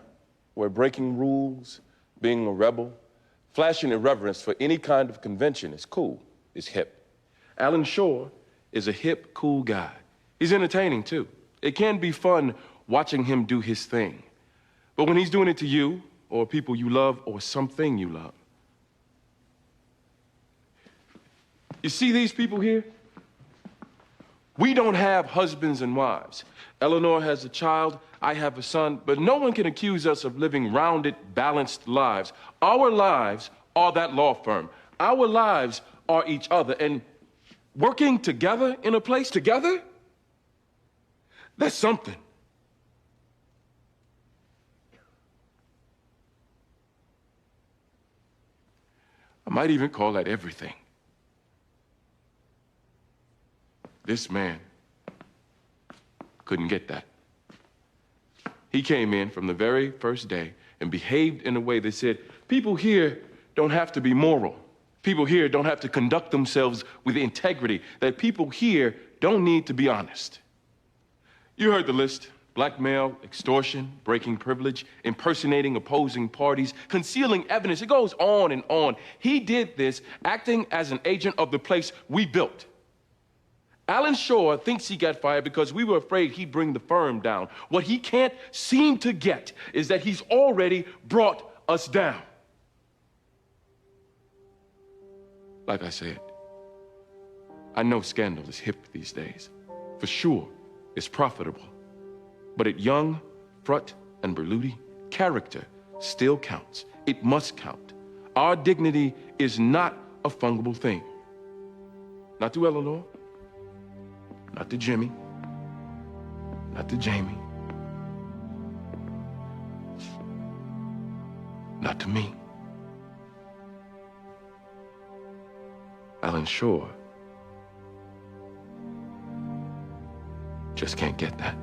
where breaking rules, being a rebel, flashing irreverence for any kind of convention is cool, is hip. Alan Shore is a hip, cool guy. He's entertaining, too. It can be fun watching him do his thing. But when he's doing it to you, or people you love, or something you love. You see these people here? We don't have husbands and wives. Eleanor has a child, I have a son, but no one can accuse us of living rounded, balanced lives. Our lives are that law firm. Our lives are each other, and working together in a place together, that's something. I might even call that everything. This man couldn't get that. He came in from the very first day and behaved in a way that said, people here don't have to be moral. People here don't have to conduct themselves with integrity. That people here don't need to be honest. You heard the list. Blackmail, extortion, breaking privilege, impersonating opposing parties, concealing evidence. It goes on and on. He did this acting as an agent of the place we built. Alan Shore thinks he got fired because we were afraid he'd bring the firm down. What he can't seem to get is that he's already brought us down. Like I said, I know scandal is hip these days. For sure, it's profitable. But at Young, Frutt, and Berluti, character still counts. It must count. Our dignity is not a fungible thing. Not to Eleanor. Not to Jimmy. Not to Jamie. Not to me. Alan Shore just can't get that.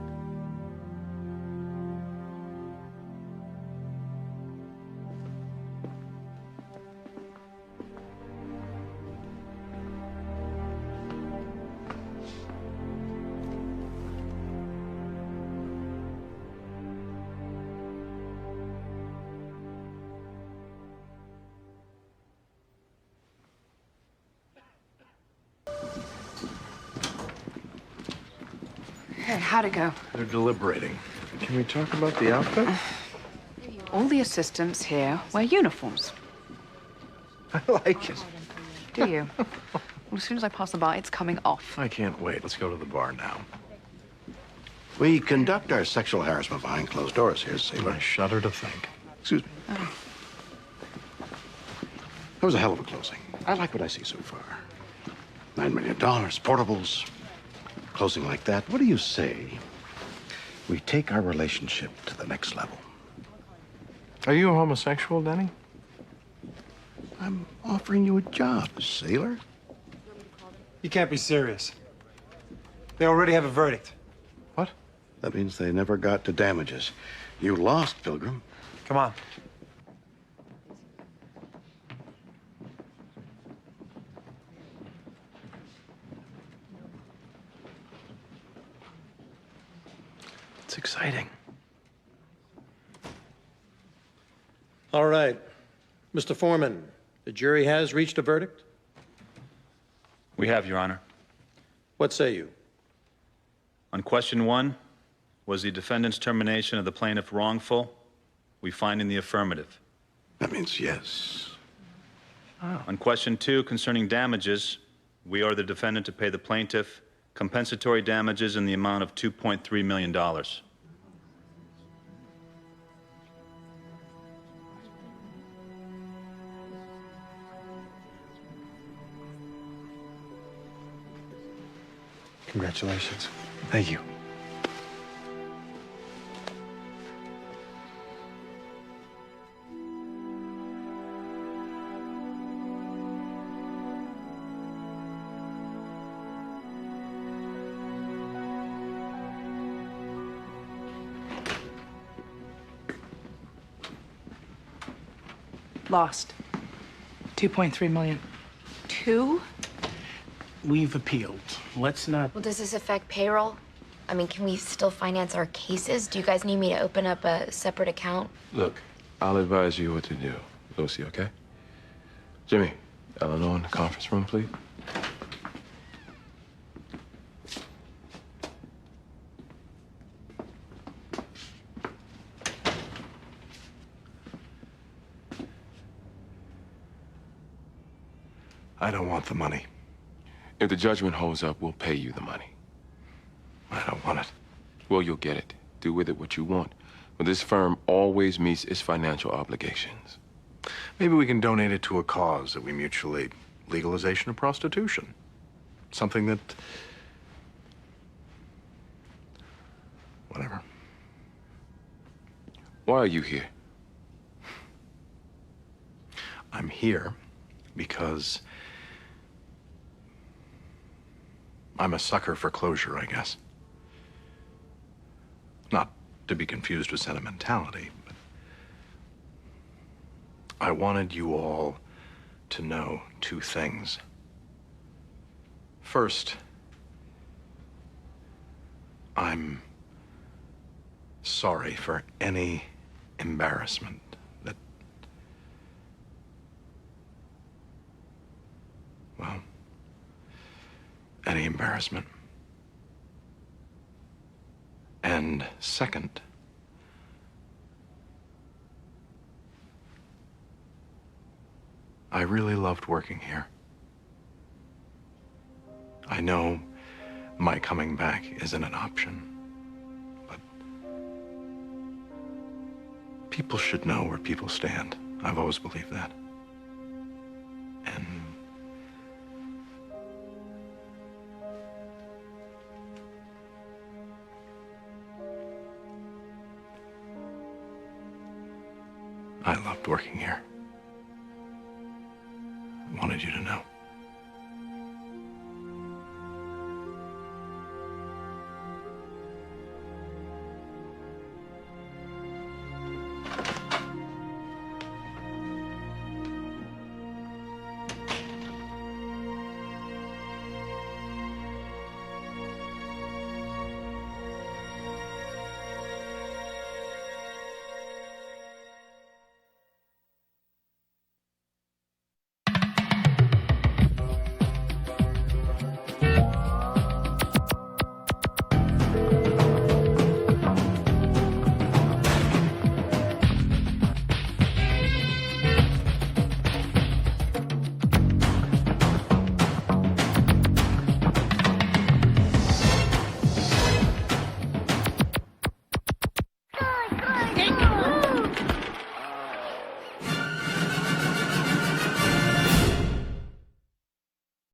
Hey, how'd it go? They're deliberating. Can we talk about the outfit? All the assistants here wear uniforms. I like it. Do you? Well, as soon as I pass the bar, it's coming off. I can't wait. Let's go to the bar now. We conduct our sexual harassment behind closed doors here, Sailor. I shudder to think. Excuse me. Oh. That was a hell of a closing. I like what I see so far. $9 million, portables. Closing like that, what do you say we take our relationship to the next level? Are you a homosexual, Denny? I'm offering you a job, sailor. You can't be serious. They already have a verdict. What? That means they never got to damages. You lost, Pilgrim. Come on. It's exciting. All right. Mr. Foreman, the jury has reached a verdict? We have, Your Honor. What say you? On question 1, was the defendant's termination of the plaintiff wrongful? We find in the affirmative. That means yes. Oh. On question 2, concerning damages, we order the defendant to pay the plaintiff compensatory damages in the amount of $2.3 million. Congratulations. Thank you. Lost. 2.3 million. Two? We've appealed. Let's not... Well, does this affect payroll? I mean, can we still finance our cases? Do you guys need me to open up a separate account? Look, I'll advise you what to do, Lucy, okay? Jimmy, Eleanor in the conference room, please. I don't want the money. If the judgment holds up, we'll pay you the money. I don't want it. Well, you'll get it. Do with it what you want. But this firm always meets its financial obligations. Maybe we can donate it to a cause that we mutually... Legalization of prostitution. Something that... Whatever. Why are you here? I'm here because... I'm a sucker for closure, I guess. Not to be confused with sentimentality, but I wanted you all to know two things. First, I'm sorry for any embarrassment that, well, any embarrassment. And second, I really loved working here. I know my coming back isn't an option, but people should know where people stand. I've always believed that. And I loved working here. I wanted you to know.